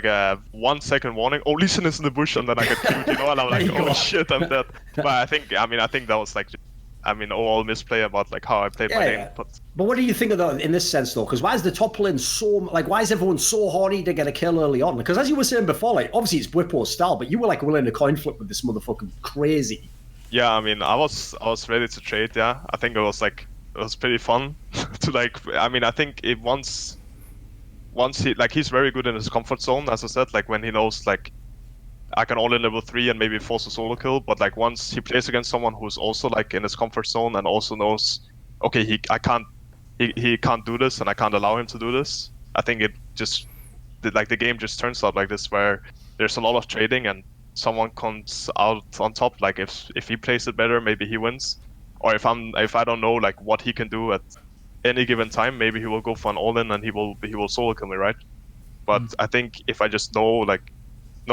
a 1 second warning. Oh, Lee Sin is in the bush, and then I got killed, you know, and I'm like, oh shit, I'm dead. But I think that was like, all misplay about like how I played my game. But what do you think of that in this sense though? Because why is the top lane why is everyone so horny to get a kill early on? Because as you were saying before, like obviously it's Bwipo's style, but you were like willing to coin flip with this motherfucking crazy. Yeah, I was ready to trade. Yeah, I think it was pretty fun to like. I think it once he's very good in his comfort zone, as I said. Like when he knows like I can all in level 3 and maybe force a solo kill, but like once he plays against someone who's also like in his comfort zone and also knows, okay, he can't do this and I can't allow him to do this. I think the game just turns out like this where there's a lot of trading and someone comes out on top. Like if he plays it better, maybe he wins, or if I don't know like what he can do at any given time, maybe he will go for an all in and he will solo kill me, right? But I think if I just know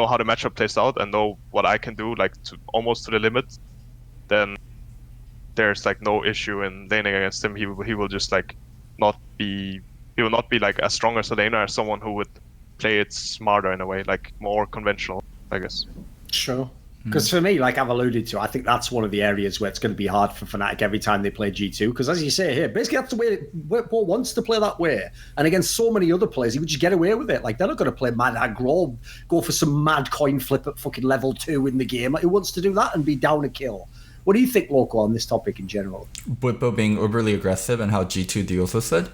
how the matchup plays out and know what I can do, like to almost to the limit, then there's like no issue in laning against him. He will just like he will not be like as strong as a laner as someone who would play it smarter in a way, like more conventional, I guess. Sure. Because for me, like I've alluded to, I think that's one of the areas where it's going to be hard for Fnatic every time they play G2. Because as you say here, basically that's the way Paul wants to play that way. And against so many other players, he would just get away with it. Like they're not going to play mad aggro, go for some mad coin flip at fucking level 2 in the game. Like, who wants to do that and be down a kill? What do you think, Loco, on this topic in general? Bwipo being overly aggressive and how G2 deals with it.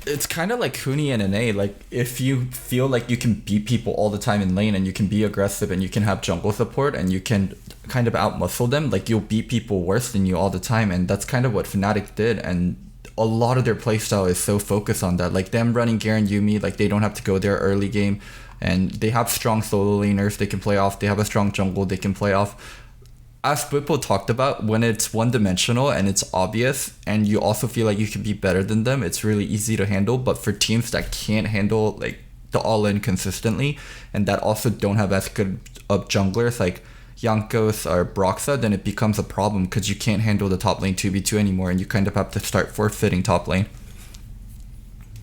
It's kind of like Huni and NA. Like, if you feel like you can beat people all the time in lane and you can be aggressive and you can have jungle support and you can kind of outmuscle them, like, you'll beat people worse than you all the time. And that's kind of what Fnatic did. And a lot of their playstyle is so focused on that. Like, them running Garen Yuumi, like, they don't have to go there early game. And they have strong solo laners they can play off. They have a strong jungle they can play off. As Bwipo talked about, when it's one-dimensional and it's obvious and you also feel like you can be better than them, it's really easy to handle. But for teams that can't handle like the all-in consistently and that also don't have as good of junglers like Jankos or Broxah, then it becomes a problem because you can't handle the top lane 2v2 anymore and you kind of have to start forfeiting top lane.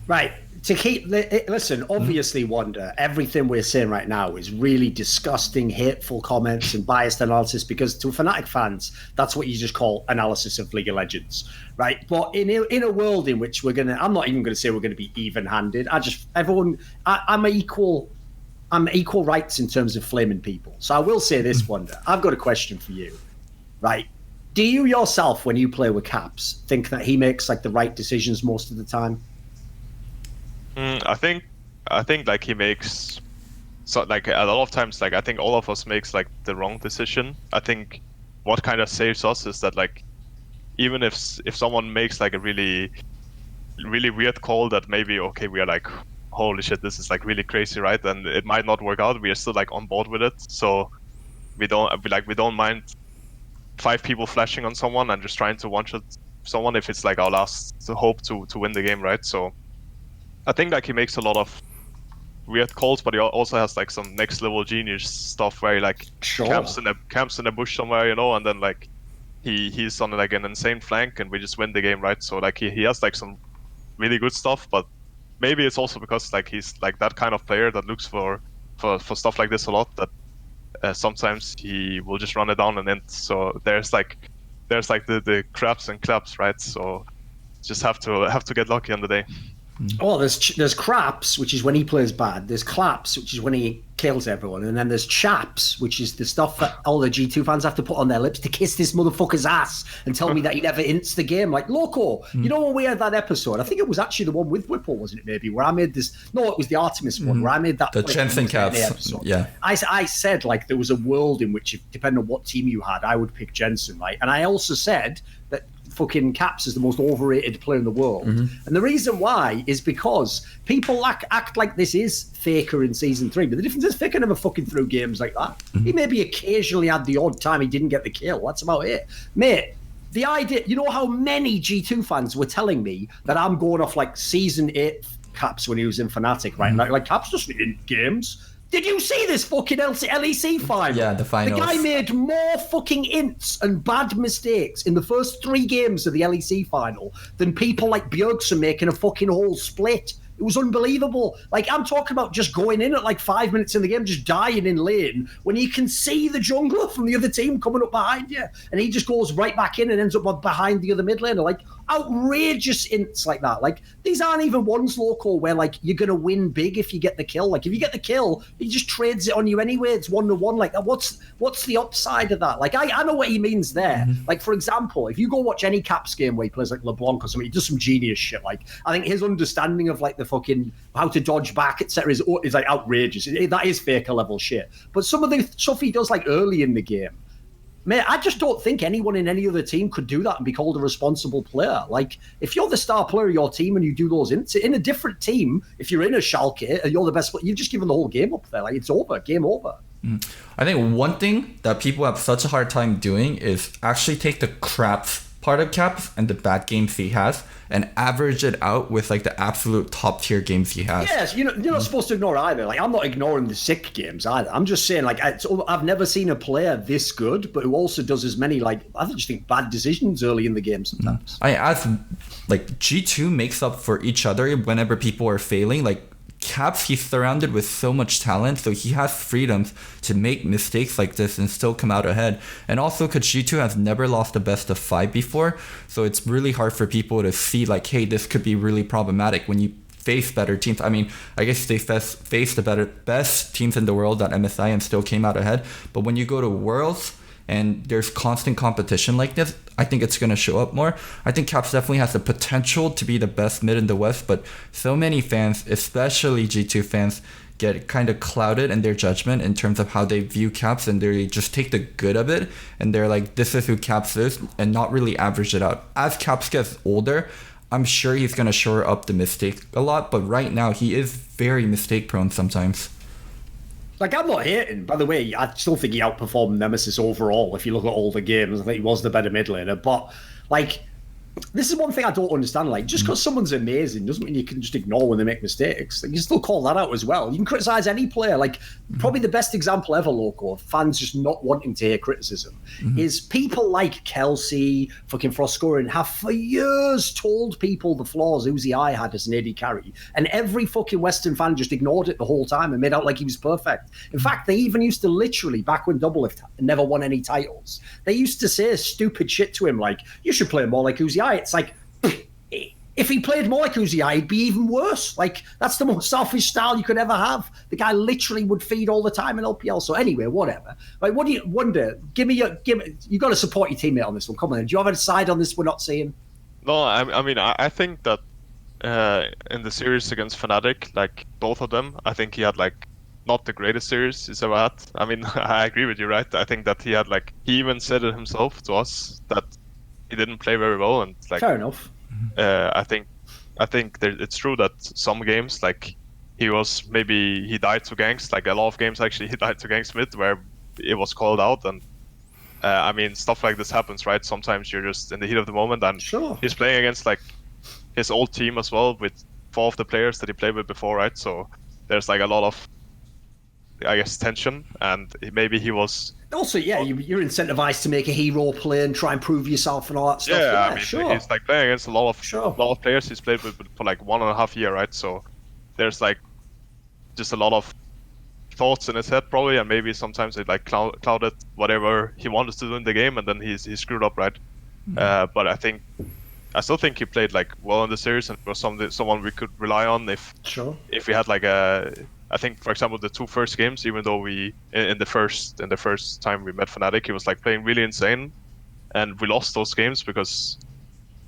Right. Listen, obviously, Wunder, everything we're saying right now is really disgusting, hateful comments and biased analysis because to Fnatic fans, that's what you just call analysis of League of Legends, right? But in a world in which I'm not even going to say we're going to be even-handed. I'm equal rights in terms of flaming people. So I will say this, Wunder. I've got a question for you, right? Do you yourself, when you play with Caps, think that he makes like the right decisions most of the time? I think like he makes like a lot of times, like I think all of us makes like the wrong decision. I think what kind of saves us is that like even if someone makes like a really really weird call that maybe okay we are like holy shit this is like really crazy, right, and it might not work out, we are still like on board with it, so we don't mind 5 people flashing on someone and just trying to one-shot someone if it's like our last hope to win the game, right? So I think like he makes a lot of weird calls, but he also has like some next level genius stuff where he like camps in a bush somewhere, you know, and then like he's on like an insane flank and we just win the game, right? So like he has like some really good stuff, but maybe it's also because like he's like that kind of player that looks for stuff like this a lot, that sometimes he will just run it down and end. So there's like the craps and claps, right? So just have to get lucky on the day. Oh, there's craps, which is when he plays bad. There's claps, which is when he kills everyone. And then there's chaps, which is the stuff that all the G2 fans have to put on their lips to kiss this motherfucker's ass and tell me that he never ints the game. Like, Loco, you know when we had that episode? I think it was actually the one with Whipple, wasn't it, maybe? Where I made this... No, it was the Artemis one, where I made that... The Jensen caps. Yeah. I said, like, there was a world in which, depending on what team you had, I would pick Jensen, right? And I also said that fucking Caps is the most overrated player in the world. And the reason why is because people act like this is Faker in Season 3, but the difference is Faker never fucking threw games like that. He maybe occasionally had the odd time he didn't get the kill. That's about it. Mate, the idea... You know how many G2 fans were telling me that I'm going off, like, Season 8 Caps when he was in Fnatic, right? Like Caps doesn't in games. Did you see this fucking LEC final? Yeah, the finals. The guy made more fucking ints and bad mistakes in the first 3 games of the LEC final than people like Bjergsen making a fucking whole split. It was unbelievable. Like, I'm talking about just going in at like 5 minutes in the game, just dying in lane when you can see the jungler from the other team coming up behind you. And he just goes right back in and ends up behind the other mid laner. Like, outrageous ints like that. Like, these aren't even ones, Loco, where like you're going to win big if you get the kill. Like, if you get the kill, he just trades it on you anyway. It's 1-1. Like, what's the upside of that? Like, I know what he means there. Like, for example, if you go watch any Caps game where he plays like LeBlanc or something, he does some genius shit. Like, I think his understanding of like the fucking how to dodge back, etc., is like outrageous. That is Faker level shit. But some of the stuff he does like early in the game, man, I just don't think anyone in any other team could do that and be called a responsible player. Like, if you're the star player of your team and you do those ints in a different team, if you're in a Schalke and you're the best player, you've just given the whole game up there. Like, it's over, game over. I think one thing that people have such a hard time doing is actually take the craps part of Caps and the bad games he has and average it out with like the absolute top tier games he has. Yes, you're not supposed to ignore either. Like, I'm not ignoring the sick games either. I'm just saying, like, I've never seen a player this good, but who also does as many, like, I just think bad decisions early in the game sometimes. As like G2 makes up for each other whenever people are failing. Like, Caps, he's surrounded with so much talent, so he has freedoms to make mistakes like this and still come out ahead. And also because G2 has never lost a best of 5 before, so it's really hard for people to see like, hey, this could be really problematic when you face better teams. I mean, I guess they faced the best teams in the world at MSI and still came out ahead. But when you go to Worlds and there's constant competition like this, I think it's going to show up more. I think Caps definitely has the potential to be the best mid in the West, but so many fans, especially G2 fans, get kind of clouded in their judgment in terms of how they view Caps, and they just take the good of it and they're like, this is who Caps is, and not really average it out. As Caps gets older, I'm sure he's going to shore up the mistake a lot, but right now he is very mistake prone sometimes. Like, I'm not hating. By the way, I still think he outperformed Nemesis overall. If you look at all the games, I think he was the better mid laner. But, like, this is one thing I don't understand. Like, just because someone's amazing doesn't mean you can just ignore when they make mistakes. Like, you still call that out as well. You can criticize any player. Like, probably the best example ever, Loco, of fans just not wanting to hear criticism, is people like Kelsey, fucking Froscorin, have for years told people the flaws Uzi I had as an AD carry. And every fucking Western fan just ignored it the whole time and made out like he was perfect. In fact, they even used to literally, back when Doublelift never won any titles, they used to say stupid shit to him like, you should play more like Uzi I. It's like, if he played more like Uzi I, he'd be even worse. Like, that's the most selfish style you could ever have. The guy literally would feed all the time in LPL. So anyway, whatever. Like, what do you wonder? You got to support your teammate on this one. Come on, do you have a side on this we're not seeing? No, I mean, I think that in the series against Fnatic, like both of them, I think he had like not the greatest series he's ever had. I mean, I agree with you, right? I think that he had like, he even said it himself to us that he didn't play very well, and like, fair enough. I think it's true that some games, like, he died to ganks. Like, a lot of games actually he died to ganks mid where it was called out, and I mean, stuff like this happens, right? Sometimes you're just in the heat of the moment, and sure, he's playing against like his old team as well, with 4 of the players that he played with before, right? So there's like a lot of, I guess, tension, and maybe he was also, yeah, you're incentivized to make a hero play and try and prove yourself and all that stuff. Yeah, I mean, sure. He's like playing against a lot of players he's played with for like 1.5 years, right? So there's like just a lot of thoughts in his head probably, and maybe sometimes it like clouded whatever he wanted to do in the game, and then he screwed up, right? But I still think he played like well in the series, and was someone we could rely on if we had like a I think, for example, the two first games, even though we in the first time we met Fnatic, he was like playing really insane, and we lost those games because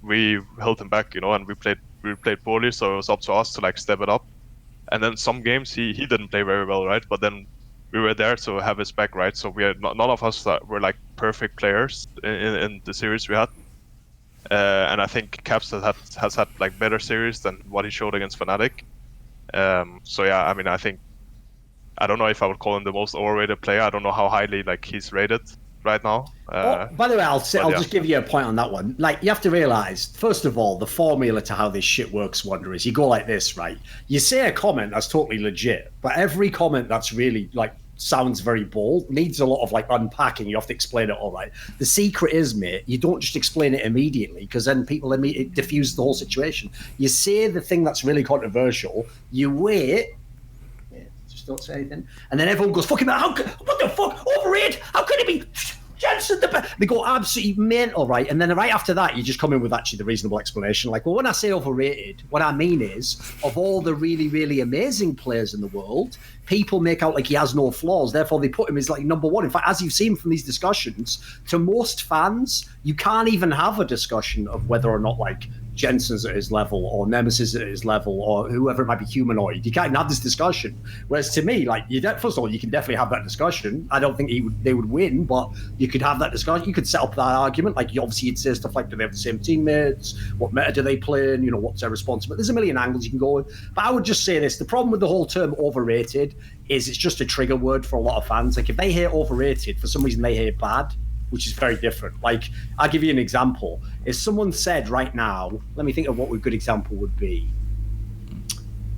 we held him back, and we played poorly. So it was up to us to like step it up. And then some games he didn't play very well, right? But then we were there to have his back, right? So we had none of us were like perfect players in the series we had. And I think Caps has had like better series than what he showed against Fnatic. So yeah, I mean, I don't know if I would call him the most overrated player. I don't know how highly like he's rated right now. By the way, I'll just give you a point on that one. Like, you have to realize, first of all, the formula to how this shit works, Wunder, is you go like this, right? You say a comment that's totally legit, but every comment that's really like sounds very bold needs a lot of like unpacking. You have to explain it all right. The secret is, mate, you don't just explain it immediately, because then people immediately diffuse the whole situation. You say the thing that's really controversial, you wait, just don't say anything, and then everyone goes, fucking, what the fuck, overrated, how could it be Jensen the best? They go absolutely mental, right? And then right after that, you just come in with actually the reasonable explanation. Like, well, when I say overrated, what I mean is, of all the really, really amazing players in the world, people make out like he has no flaws. Therefore, they put him as like number one. In fact, as you've seen from these discussions, to most fans, you can't even have a discussion of whether or not like Jensen's at his level or Nemesis at his level or whoever it might be, humanoid. You can't have this discussion. Whereas to me, like, first of all, you can definitely have that discussion. I don't think they would win, but you could have that discussion. You could set up that argument. Like, obviously, you'd say stuff like, do they have the same teammates? What meta do they play in? What's their responsibility? There's a million angles you can go with. But I would just say this. The problem with the whole term overrated is it's just a trigger word for a lot of fans. Like, if they hear overrated, for some reason they hear bad, which is very different. Like, I'll give you an example. If someone said right now, let me think of what a good example would be.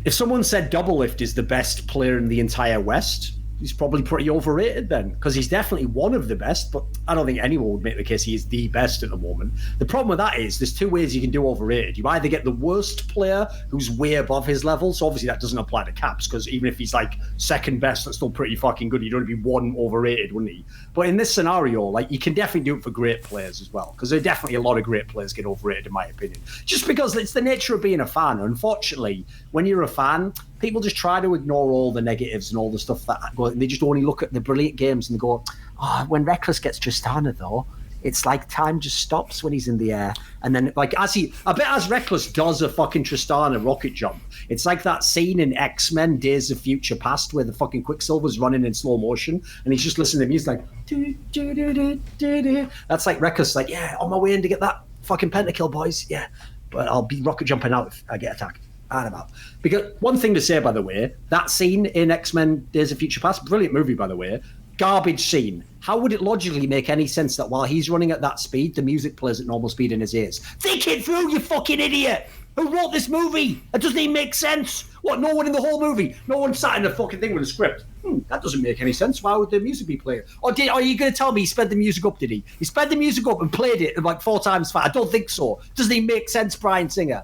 If someone said Doublelift is the best player in the entire West, he's probably pretty overrated then, because he's definitely one of the best, but I don't think anyone would make the case he is the best at the moment. The problem with that is there's two ways you can do overrated. You either get the worst player who's way above his level, so obviously that doesn't apply to Caps, because even if he's like second best, that's still pretty fucking good. He'd only be one overrated, wouldn't he? But in this scenario, like, you can definitely do it for great players as well, because there are definitely a lot of great players get overrated, in my opinion. Just because it's the nature of being a fan. Unfortunately, when you're a fan, people just try to ignore all the negatives and all the stuff that go, and they just only look at the brilliant games and they go, oh, when Reckless gets Tristana though, it's like time just stops when he's in the air. And then, like, I bet as Reckless does a fucking Tristana rocket jump, it's like that scene in X-Men Days of Future Past where the fucking Quicksilver's running in slow motion and he's just listening to music like do, do, do, do, do, do. That's like Reckless, like, yeah, on my way in to get that fucking pentakill, boys, yeah, but I'll be rocket jumping out if I get attacked. About. Because one thing to say, by the way, that scene in X-Men Days of Future Past, brilliant movie, by the way, garbage scene. How would it logically make any sense that while he's running at that speed, the music plays at normal speed in his ears? Think it through, you fucking idiot! Who wrote this movie? That doesn't even make sense. What, no one in the whole movie? No one sat in the fucking thing with a script? That doesn't make any sense. Why would the music be playing? Or are you going to tell me he sped the music up, did he? He sped the music up and played it like 4 times fast. I don't think so. Doesn't even make sense, Bryan Singer.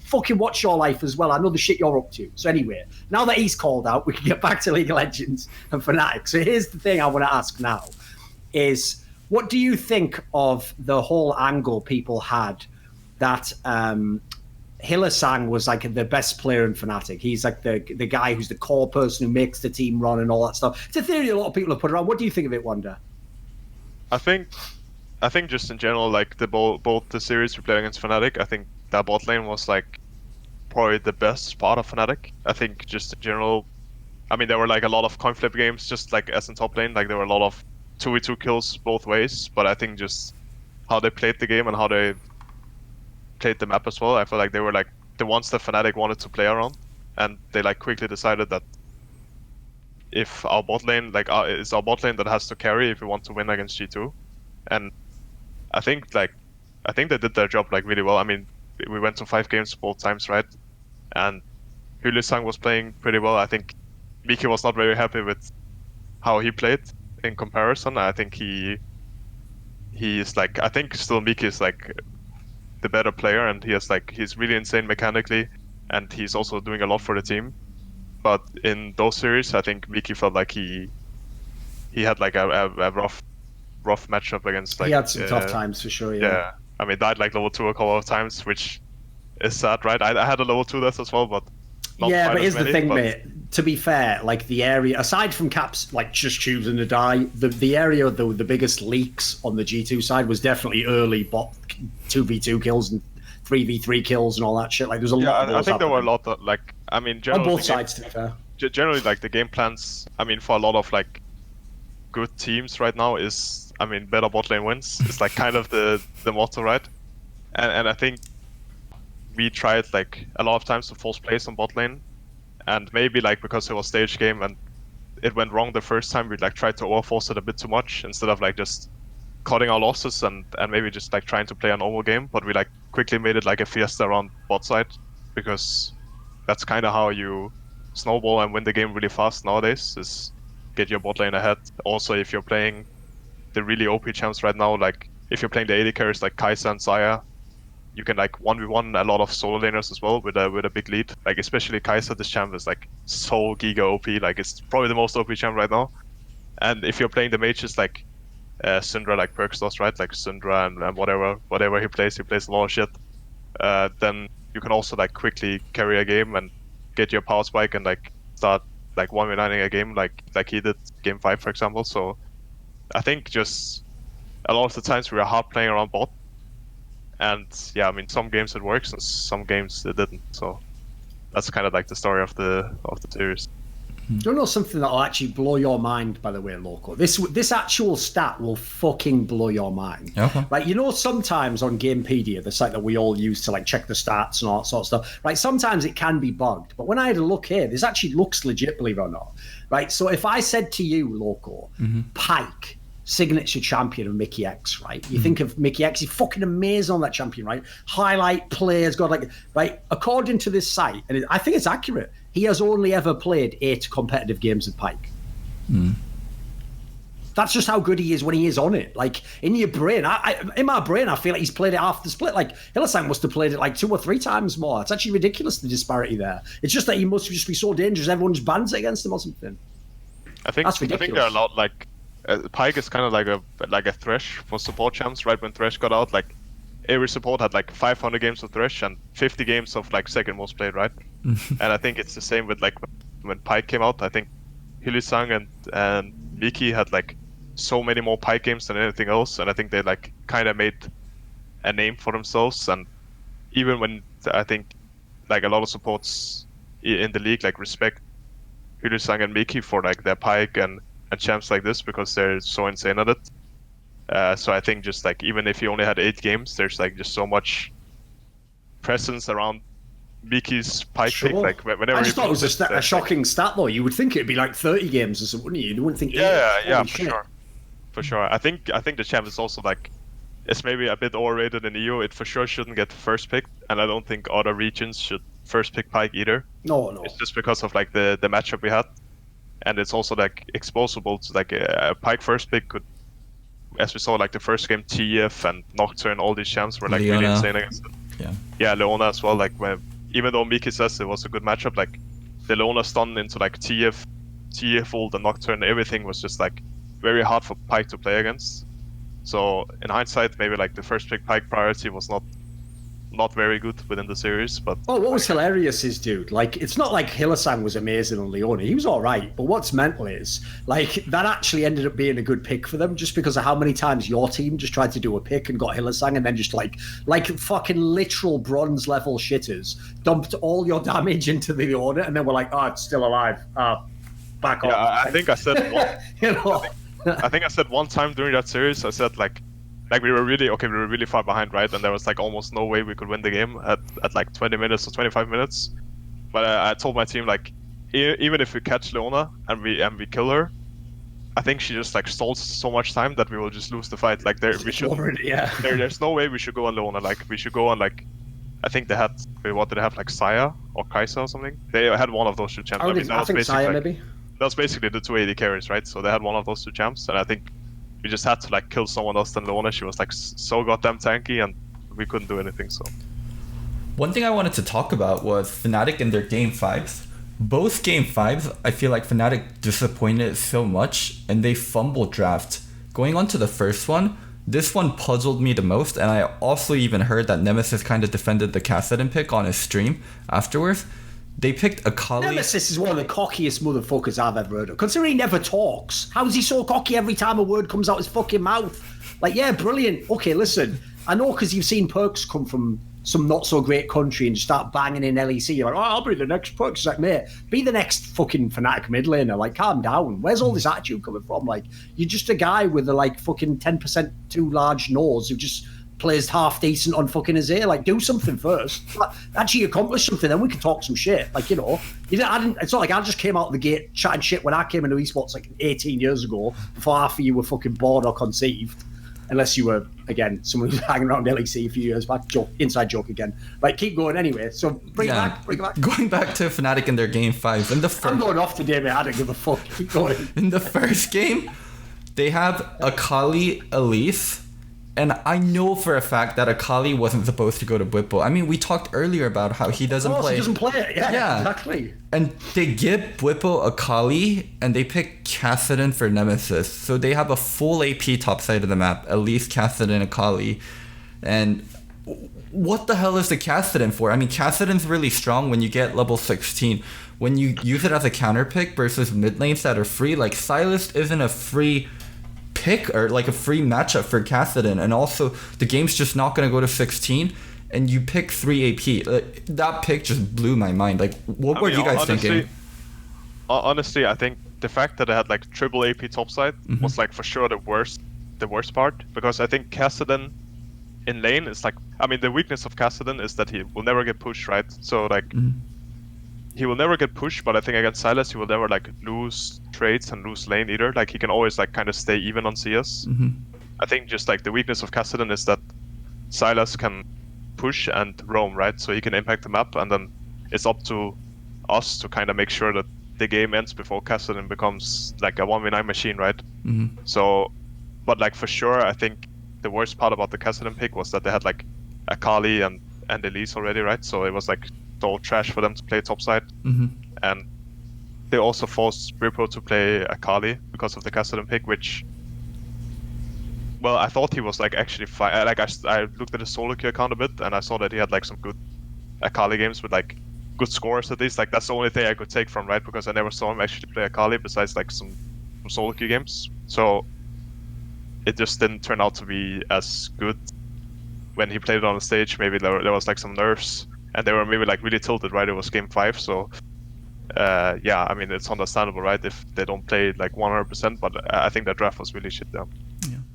Fucking watch your life as well. I know the shit you're up to. So anyway, now that he's called out, we can get back to League of Legends and Fnatic. So here's the thing I want to ask now is, what do you think of the whole angle people had that Hylissang was like the best player in Fnatic? He's like the guy who's the core person who makes the team run and all that stuff. It's a theory a lot of people have put around. What do you think of it, Wunder? I think just in general, like both the series we played against Fnatic, I think that bot lane was like probably the best part of Fnatic. I think just in general, I mean, there were like a lot of coin flip games, just like as in top lane, like there were a lot of 2v2 kills both ways, but I think just how they played the game and how they played the map as well, I feel like they were like the ones that Fnatic wanted to play around, and they like quickly decided that if our bot lane, like it's our bot lane that has to carry if we want to win against G2. And I think they did their job like really well. I mean, we went to 5 games both times, right? And Hylissang was playing pretty well. I think Miki was not very happy with how he played in comparison. I think he is like, I think still Miki is like the better player, and he's really insane mechanically, and he's also doing a lot for the team. But in those series, I think Miki felt like he had like a rough matchup against, like, he had some tough times for sure. Yeah. I mean, died like level 2 a couple of times, which is sad, right? I had a level 2 death as well, but not yeah, quite but as here's many, the thing, but... mate. to be fair, like the area aside from Caps like just choosing to die, the area of the biggest leaks on the G2 side was definitely early bot 2v2 kills and 3v3 kills and all that shit. Like there's a lot of those I think there were a happening. lot of like, I mean, On generally, both sides, to be fair. generally like the game plans. I mean, for a lot of like good teams right now is, I mean, better bot lane wins. It's like kind of the motto, right? And I think we tried like a lot of times to force plays on bot lane, and maybe like because it was stage game and it went wrong the first time, we like tried to overforce it a bit too much instead of like just cutting our losses and maybe just like trying to play a normal game. But we like quickly made it like a fiesta around bot side, because that's kind of how you snowball and win the game really fast nowadays, is get your bot lane ahead. Also, if you're playing the really OP champs right now, like if you're playing the AD carries like Kai'Sa and Xayah, you can like 1v1 a lot of solo laners as well with a big lead. Like especially Kai'Sa, this champ is like so giga OP. Like it's probably the most OP champ right now. And if you're playing the mages like Syndra, like Perkstos, right? Like Syndra and whatever he plays a lot of shit. Then you can also like quickly carry a game and get your power spike and like start like 1v9ing a game like he did game 5, for example. So I think just a lot of the times we were hard playing around bot. And yeah, I mean, some games it works and some games it didn't. So that's kind of like the story of the series. Do you know something that'll actually blow your mind, by the way, Loco? This actual stat will fucking blow your mind. Okay. Like, you know, sometimes on Gamepedia, the site that we all use to like check the stats and all that sort of stuff, right? Sometimes it can be bugged. But when I had a look here, this actually looks legit, believe it or not. Right? So if I said to you, Loco, Pyke, signature champion of Mickey X, right? You think of Mickey X, he's fucking amazing on that champion, right? Highlight players, got like, right? According to this site, and I think it's accurate, he has only ever played 8 competitive games with Pyke. That's just how good he is when he is on it. Like in your brain, in my brain, I feel like he's played it half the split. Like Hylissang must have played it like 2 or 3 times more. It's actually ridiculous, the disparity there. It's just that he must just be so dangerous. Everyone just bans it against him or something. I think there are a lot like Pyke is kind of like a Thresh for support champs. Right when Thresh got out, like every support had like 500 games of Thresh and 50 games of like second most played, right? And I think it's the same with like when Pyke came out. I think Hylissang and Miki had like so many more Pyke games than anything else, and I think they like kind of made a name for themselves. And even when I think like a lot of supports in the league like respect Hylissang and Miki for like their Pyke and champs like this because they're so insane at it. So I think just like even if you only had 8 games, there's like just so much presence around Miki's Pyke pick. Like whenever I just thought it was a shocking stat though. You would think it'd be like 30 games or something, wouldn't you? You wouldn't think. Yeah, for sure. I think the champ is also like, it's maybe a bit overrated in EU. It for sure shouldn't get first pick, and I don't think other regions should first pick Pyke either. No. It's just because of like the matchup we had. And it's also like exposable to like a Pyke first pick could, as we saw like the first game, TF and Nocturne, all these champs were like Leona. really insane against it. Yeah, Leona as well. Like even though Miki says it was a good matchup, like the Leona stun into like TF ult and Nocturne, everything was just like very hard for Pyke to play against. So in hindsight, maybe like the first pick Pyke priority was not very good within the series, but what was hilarious is, dude, like it's not like Hylissang was amazing on Leona. He was all right, but what's mental is like that actually ended up being a good pick for them just because of how many times your team just tried to do a pick and got Hylissang and then just like fucking literal bronze level shitters dumped all your damage into the Leona and then we're like, oh, it's still alive. Back off. Yeah, I think I said you know. I think I said one time during that series, I said like we were really far behind, right? And there was like almost no way we could win the game at like 20 minutes or 25 minutes. But I told my team like, even if we catch Leona and we kill her, I think she just like stalls so much time that we will just lose the fight. Like there's no way we should go on Leona. Like we should go on like, I think they had, what did they have, like Xayah or Kai'Sa or something? They had one of those 2 champs. I think Xayah maybe. That was basically the 2 AD carries, right? So they had one of those 2 champs, and I think we just had to like kill someone else than Leona. She was like so goddamn tanky, and we couldn't do anything. So one thing I wanted to talk about was Fnatic and their game 5s. Both game 5s, I feel like Fnatic disappointed so much, and they fumbled draft. Going on to the first one, this one puzzled me the most, and I also even heard that Nemesis kind of defended the Kassadin pick on his stream afterwards. They picked Akali. Nemesis is one of the cockiest motherfuckers I've ever heard of. Considering he never talks, how is he so cocky every time a word comes out his fucking mouth? Like, yeah, brilliant. Okay, listen, I know because you've seen Perks come from some not so great country and just start banging in LEC. You're like, oh, I'll be the next Perks. It's like, mate, be the next fucking Fnatic mid laner. Like, calm down. Where's all this attitude coming from? Like, you're just a guy with a like fucking 10% too large nose who just plays half decent on fucking his ear. Like, do something first. Actually accomplish something, then we can talk some shit. Like, you know, it's not like I just came out of the gate chatting shit when I came into esports like 18 years ago before half of you were fucking bored or conceived. Unless you were, again, someone who's hanging around LEC a few years back. Inside joke again. Like, keep going anyway. So bring it back. Going back to Fnatic in their game 5. I'm going off today, mate. I don't give a fuck. Keep going. In the first game, they have Akali Elise. And I know for a fact that Akali wasn't supposed to go to Bwipo. I mean, we talked earlier about how he doesn't play. He doesn't play it. Yeah, exactly. And they give Bwipo Akali, and they pick Kassadin for Nemesis. So they have a full AP top side of the map, at least Kassadin, Akali. And what the hell is the Kassadin for? I mean, Kassadin's really strong when you get level 16. When you use it as a counter pick versus mid lanes that are free, like Sylas isn't a free pick or like a free matchup for Kassadin, and also the game's just not going to go to 16 and you pick 3 AP. That pick just blew my mind. Like, what were you guys thinking? Honestly, I think the fact that I had like triple AP topside was like for sure the worst part, because I think Kassadin in lane is like, I mean, the weakness of Kassadin is that he will never get pushed, right? So like he will never get pushed, but I think against Sylas he will never like lose trades and lose lane either. Like, he can always like kind of stay even on CS. I think just like the weakness of Kassadin is that Sylas can push and roam, right? So he can impact the map, and then it's up to us to kind of make sure that the game ends before Kassadin becomes like a 1v9 machine, right? So, but like for sure, I think the worst part about the Kassadin pick was that they had like Akali and Elise already, right? So it was like all trash for them to play topside. And they also forced Bwipo to play Akali because of the Kassadin pick, which, well, I thought he was like actually fine. Like, I looked at his solo queue account a bit, and I saw that he had like some good Akali games with like good scores at least. Like, that's the only thing I could take from, right? Because I never saw him actually play Akali besides like some solo queue games. So it just didn't turn out to be as good when he played it on the stage. Maybe there was like some nerfs, and they were maybe like really tilted, right? It was game 5, so yeah, I mean, it's understandable, right, if they don't play like 100%, but I think that draft was really shit down.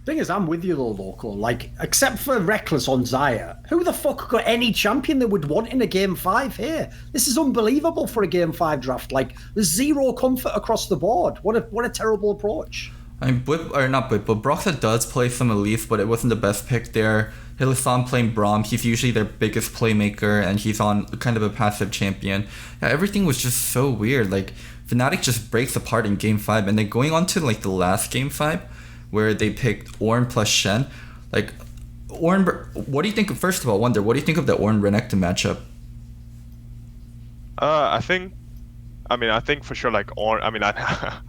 Thing is, I'm with you though, Loco. Like, except for Reckless on Zaya, who the fuck got any champion they would want in a game 5 here? This is unbelievable for a game 5 draft. Like, there's zero comfort across the board. What a terrible approach. I mean, but Broxa does play some Elise, but it wasn't the best pick there. Hylissang playing Braum, he's usually their biggest playmaker, and he's on kind of a passive champion. Yeah, everything was just so weird. Like, Fnatic just breaks apart in game 5, and then going on to like the last game 5, where they picked Ornn plus Shen. Like, Ornn, what do you think? First of all, Wunder, what do you think of the Ornn Renekton matchup? I think for sure, like, Ornn. I mean, I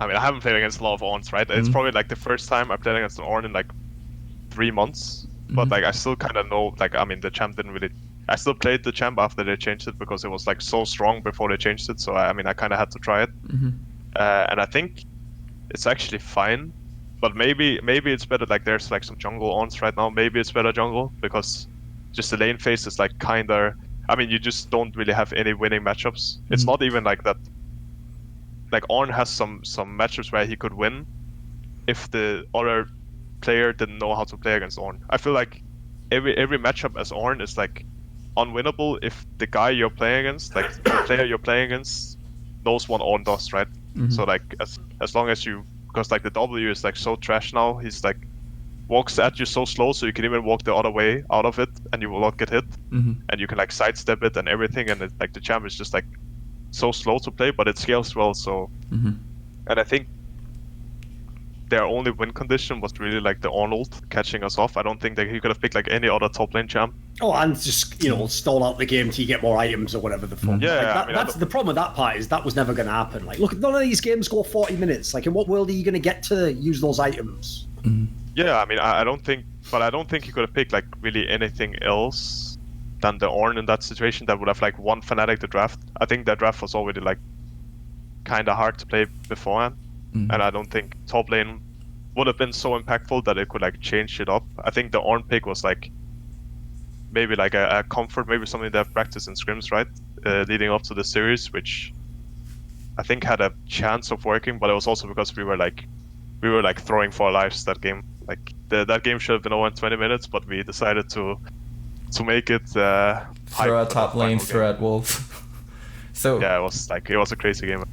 haven't played against a lot of Ornns, right? It's probably like the first time I played against an Ornn in like 3 months. But like, I still kind of know, like, I mean, the champ didn't really. I still played the champ after they changed it because it was like so strong before they changed it. So I mean, I kind of had to try it, and I think it's actually fine. But maybe it's better. Like, there's like some jungle Ornns right now. Maybe it's better jungle because just the lane phase is like kinda. I mean, you just don't really have any winning matchups. It's not even like that. Like, Ornn has some matchups where he could win if the other player didn't know how to play against Ornn. I feel like every matchup as Ornn is like unwinnable if the guy you're playing against, like the player you're playing against, knows what Ornn does, right? So like as long as you, because like the W is like so trash now, he's like walks at you so slow, so you can even walk the other way out of it and you will not get hit, and you can like sidestep it and everything, and like the champ is just like so slow to play, but it scales well. So and I think their only win condition was really like the Arnold catching us off. I don't think that he could have picked like any other top lane champ. Oh, and just, you know, stall out the game till you get more items or whatever the fuck. Yeah, like, that's the problem with that part, is that was never going to happen. Like, look, none of these games go 40 minutes. Like, in what world are you going to get to use those items? Yeah, I mean, I don't think he could have picked like really anything else than the Ornn in that situation that would have like won Fnatic the draft. I think that draft was already like kind of hard to play beforehand, and I don't think top lane would have been so impactful that it could like change it up. I think the Ornn pick was like maybe like a comfort, maybe something they've practiced in scrims, right, leading up to the series, which I think had a chance of working, but it was also because we were like throwing for our lives that game. Like that game should have been over in 20 minutes, but we decided to make it throw at top lane, throw at wolves. So yeah, it was a crazy game.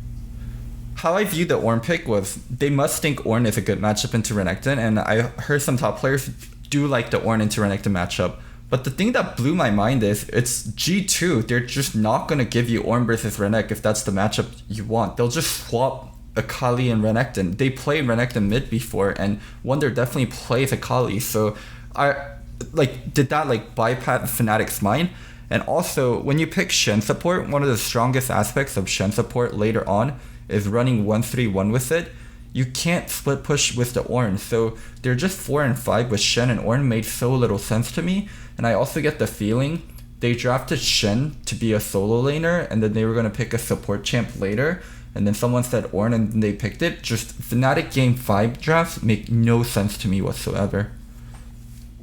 How I view the Ornn pick was they must think Ornn is a good matchup into Renekton, and I heard some top players do like the Ornn into Renekton matchup. But the thing that blew my mind is it's G2. They're just not gonna give you Ornn versus Renek if that's the matchup you want. They'll just swap Akali and Renekton. They played Renekton mid before, and Wunder definitely plays Akali. So did that bypass Fnatic's mind? And also, when you pick Shen support, one of the strongest aspects of Shen support later on is running 1-3-1 with it. You can't split push with the Ornn, so they're just 4 and 5 with Shen and Ornn made so little sense to me. And I also get the feeling they drafted Shen to be a solo laner, and then they were going to pick a support champ later, and then someone said Ornn and they picked it. Just Fnatic Game 5 drafts make no sense to me whatsoever.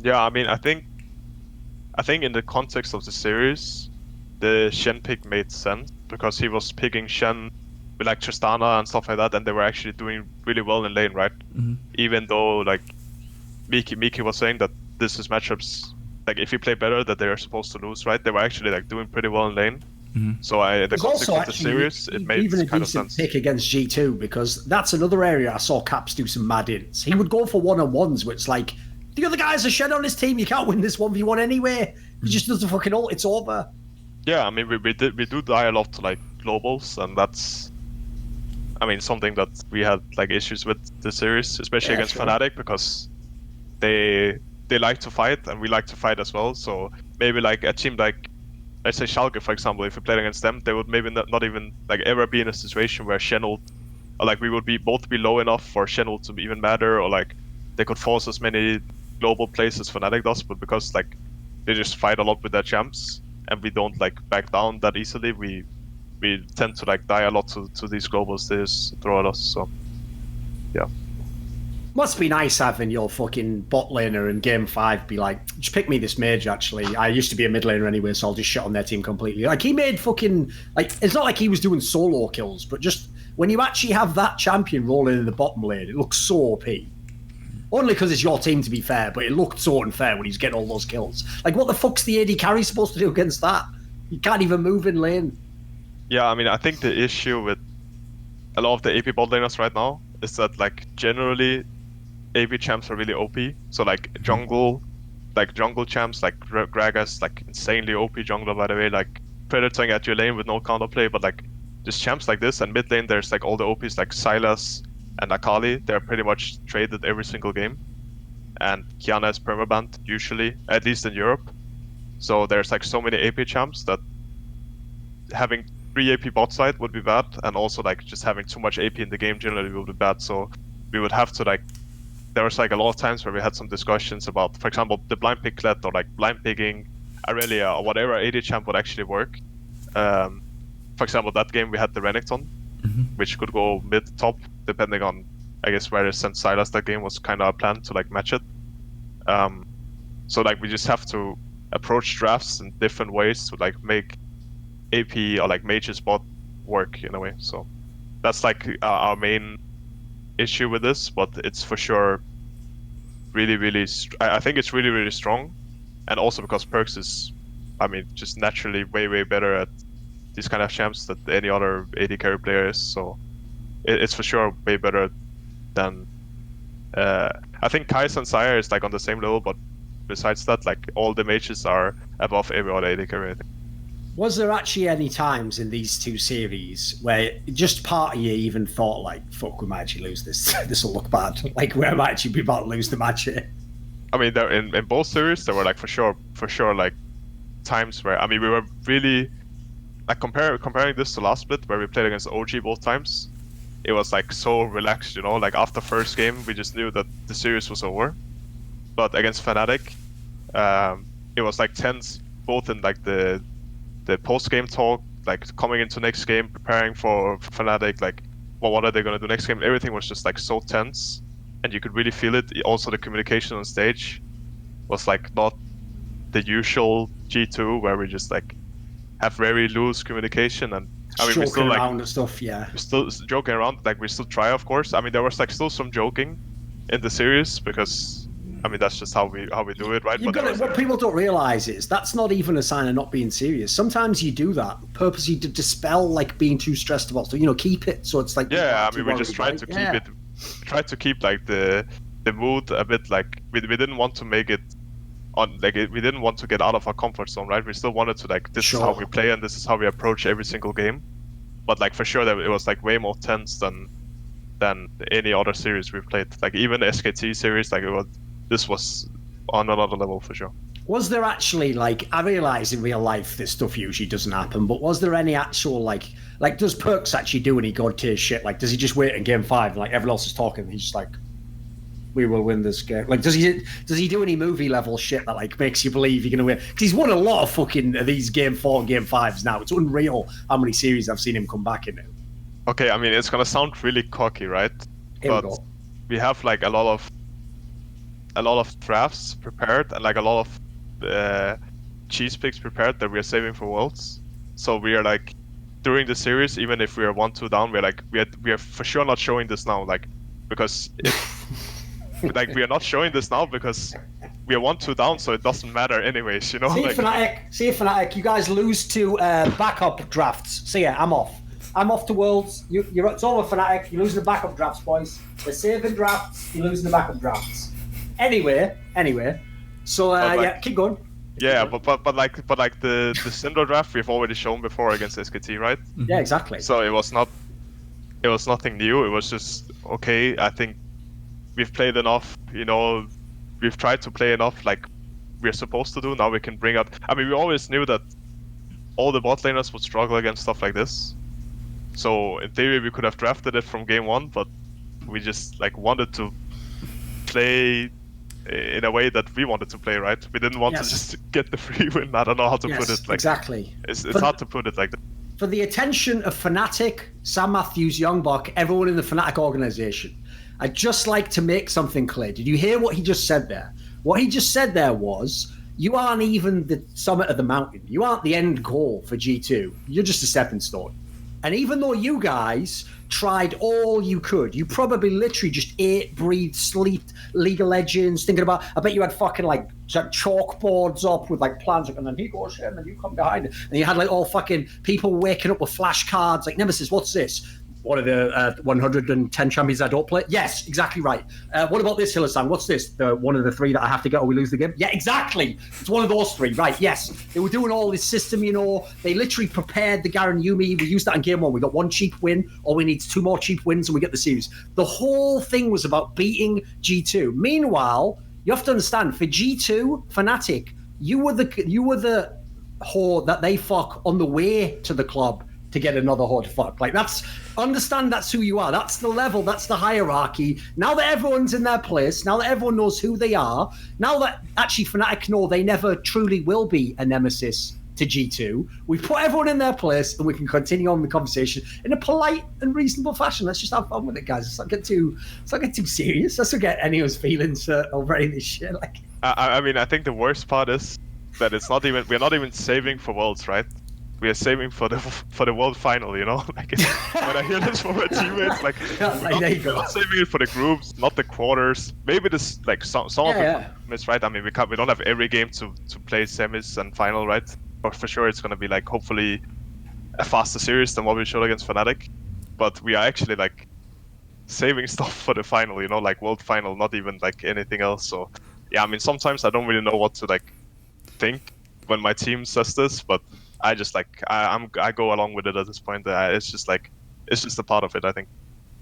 Yeah, I mean, I think in the context of the series, the Shen pick made sense, because he was picking Shen with like Tristana and stuff like that, and they were actually doing really well in lane, right? Even though like Miki was saying that this is matchups, like if you play better that they are supposed to lose, right? They were actually like doing pretty well in lane. So the context of the series, it made even a kind of decent sense. pick against G2, because that's another area I saw Caps do some mad ins. He would go for one-on-ones, which like the other guys are Shen on his team. You can't win this 1v1 anyway. He just does the fucking ult. It's over. Yeah, I mean we do die a lot to like globals, and that's, I mean, something that we had like issues with the series, especially against Fnatic, because they like to fight and we like to fight as well. So maybe like a team like, let's say Schalke, for example, if we played against them, they would maybe not even like ever be in a situation where Shen ult, or like we would both be low enough for Shen ult to even matter, or like they could force as many global plays as Fnatic does, but because like they just fight a lot with their champs and we don't like back down that easily, we tend to like die a lot to these globals they just throw at us. So yeah. Must be nice having your fucking bot laner in Game 5 be like, just pick me this mage, actually. I used to be a mid laner anyway, so I'll just shit on their team completely. Like, he made fucking... Like, it's not like he was doing solo kills, but just when you actually have that champion rolling in the bottom lane, it looks so OP. Only because it's your team, to be fair, but it looked so unfair when he's getting all those kills. Like, what the fuck's the AD carry supposed to do against that? You can't even move in lane. Yeah, I mean, I think the issue with a lot of the AP bot laners right now is that, like, generally AP champs are really OP. So, like, jungle champs, like Gragas, like, insanely OP jungler, by the way, like, predatoring at your lane with no counterplay, but, like, just champs like this, and mid lane, there's, like, all the OPs, like Sylas and Akali, they're pretty much traded every single game. And Kiana is permabanned, usually, at least in Europe. So there's, like, so many AP champs that having 3 AP bot side would be bad, and also like just having too much AP in the game generally would be bad. So we would have to like, there was like a lot of times where we had some discussions about, for example, the blind picklet or like blind picking Aurelia or whatever AD champ would actually work. For example, that game we had the Renekton, which could go mid top depending on, I guess, where it sent Sylas. That game was kind of our plan to like match it. So like we just have to approach drafts in different ways to like make AP or like mage's bot work in a way. So that's like our main issue with this, but it's for sure really I think it's really strong, and also because Perks is, I mean, just naturally way better at these kind of champs than any other AD carry player is. So it's for sure way better than I think Kai'Sa and Sire is like on the same level, but besides that, like all the mages are above every other AD carry, I think. Was there actually any times in these two series where just part of you even thought like, fuck, we might actually lose this, this will look bad, like we might actually be about to lose the match here? I mean, there in both series there were like for sure like times where, I mean, we were really like comparing this to last split where we played against OG both times. It was like so relaxed, you know, like after first game we just knew that the series was over. But against Fnatic, it was like tense both in like the post game talk, like coming into next game, preparing for Fnatic, like what are they gonna do next game? Everything was just like so tense, and you could really feel it. Also, the communication on stage was like not the usual G2 where we just like have very loose communication, and I mean, we still like around and stuff, yeah. we're still joking around, like we still try, of course. I mean, there was like still some joking in the series because I mean that's just how we do it, right? What people don't realize is that's not even a sign of not being serious. Sometimes you do that purposely to dispel like being too stressed about stuff. Keep it so it's like I mean, we just tried to keep it. Tried to keep like the mood a bit like we didn't want to make it on like we didn't want to get out of our comfort zone, right? We still wanted to like this is how we play and this is how we approach every single game. But like for sure that it was like way more tense than any other series we've played. Like even the SKT series, like this was on another level for sure. Was there actually like I realize in real life this stuff usually doesn't happen, but was there any actual like does Perks actually do any god tier shit? Like does he just wait in game 5 like everyone else is talking and he's just like we will win this game? Like does he do any movie level shit that like makes you believe you're gonna win? Because he's won a lot of fucking these game 4 and game 5s now. It's unreal how many series I've seen him come back in. Okay, I mean it's gonna sound really cocky, right? But we have like a lot of drafts prepared and like a lot of cheese picks prepared that we are saving for Worlds. So we are like during the series, even if we are 1-2 down, we're like we are for sure not showing this now, like because like we are not showing this now because we are 1-2 down, so it doesn't matter anyways, See like, Fnatic, you guys lose to backup drafts. See ya, I'm off to Worlds. It's over, Fnatic. You're losing the backup drafts, boys. They're saving drafts. You're losing the backup drafts. Anyway. So keep going. But like the Syndra draft we've already shown before against SKT, right? Yeah, exactly. So it was nothing new. It was just okay. I think we've played enough. We've tried to play enough like we're supposed to do. Now we can bring out. I mean, we always knew that all the bot laners would struggle against stuff like this. So in theory, we could have drafted it from game 1, but we just like wanted to play in a way that we wanted to play, right? We didn't want to just get the free win. I don't know how to put it. Like, exactly. It's hard to put it like that. For the attention of Fnatic, Sam Matthews, Youngbuck, everyone in the Fnatic organization, I'd just like to make something clear. Did you hear what he just said there? What he just said there was, you aren't even the summit of the mountain. You aren't the end goal for G2. You're just a stepping stone. And even though you guys tried all you could, you probably literally just ate, breathed, slept League of Legends, thinking about, I bet you had fucking like chalkboards up with like plans, like, and then he goes here, and then you come behind it. And you had like all fucking people waking up with flashcards, like, Nemesis, what's this? One of the 110 champions I don't play? Yes, exactly right. What about this, Hillesang? What's this? One of the 3 that I have to get or we lose the game? Yeah, exactly. It's one of those 3, right? Yes. They were doing all this system, They literally prepared the Garen Yumi. We used that in game 1. We got 1 cheap win. All we need is 2 more cheap wins and we get the series. The whole thing was about beating G2. Meanwhile, you have to understand, for G2, Fnatic, you were the whore that they fuck on the way to the club to get another whore to fuck. Like, understand that's who you are. That's the level, that's the hierarchy. Now that everyone's in their place, now that everyone knows who they are, now that actually Fnatic know they never truly will be a nemesis to G2, we put everyone in their place and we can continue on the conversation in a polite and reasonable fashion. Let's just have fun with it, guys. Let's not get too serious. Let's not get anyone's feelings over any of this shit. Like, I mean, I think the worst part is that we're not even saving for Worlds, right? We are saving for the world final, Like when I hear this from my teammates, like we're not saving it for the groups, not the quarters. Maybe this like some of it's right. I mean, we don't have every game to play semis and final, right? But for sure, it's gonna be like hopefully a faster series than what we showed against Fnatic. But we are actually like saving stuff for the final, like world final, not even like anything else. So yeah, I mean, sometimes I don't really know what to like think when my team says this, but I just like I go along with it at this point. It's just a part of it, I think.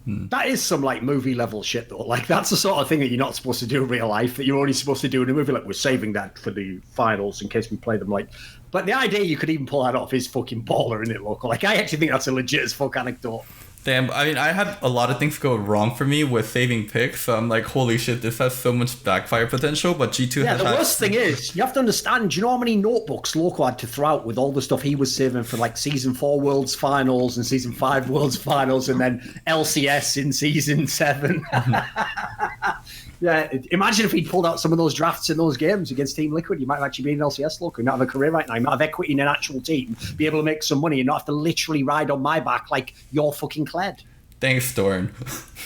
That is some like movie level shit though. Like that's the sort of thing that you're not supposed to do in real life, that you're only supposed to do in a movie. Like we're saving that for the finals in case we play them. Like, but the idea you could even pull that off is fucking baller, isn't it, Loco? Like I actually think that's a legit as fuck anecdote. Damn, I mean, I had a lot of things go wrong for me with saving picks, so I'm like, holy shit, this has so much backfire potential, but G2 Yeah, has the had... worst thing is, you have to understand, do you know how many notebooks Loco had to throw out with all the stuff he was saving for like Season 4 Worlds Finals and Season 5 Worlds Finals and then LCS in Season 7? Yeah, imagine if he'd pulled out some of those drafts in those games against Team Liquid. You might have actually been an LCS Loco, not have a career right now. You might have equity in an actual team, be able to make some money and not have to literally ride on my back like you're fucking Kled. Thanks, Dorn.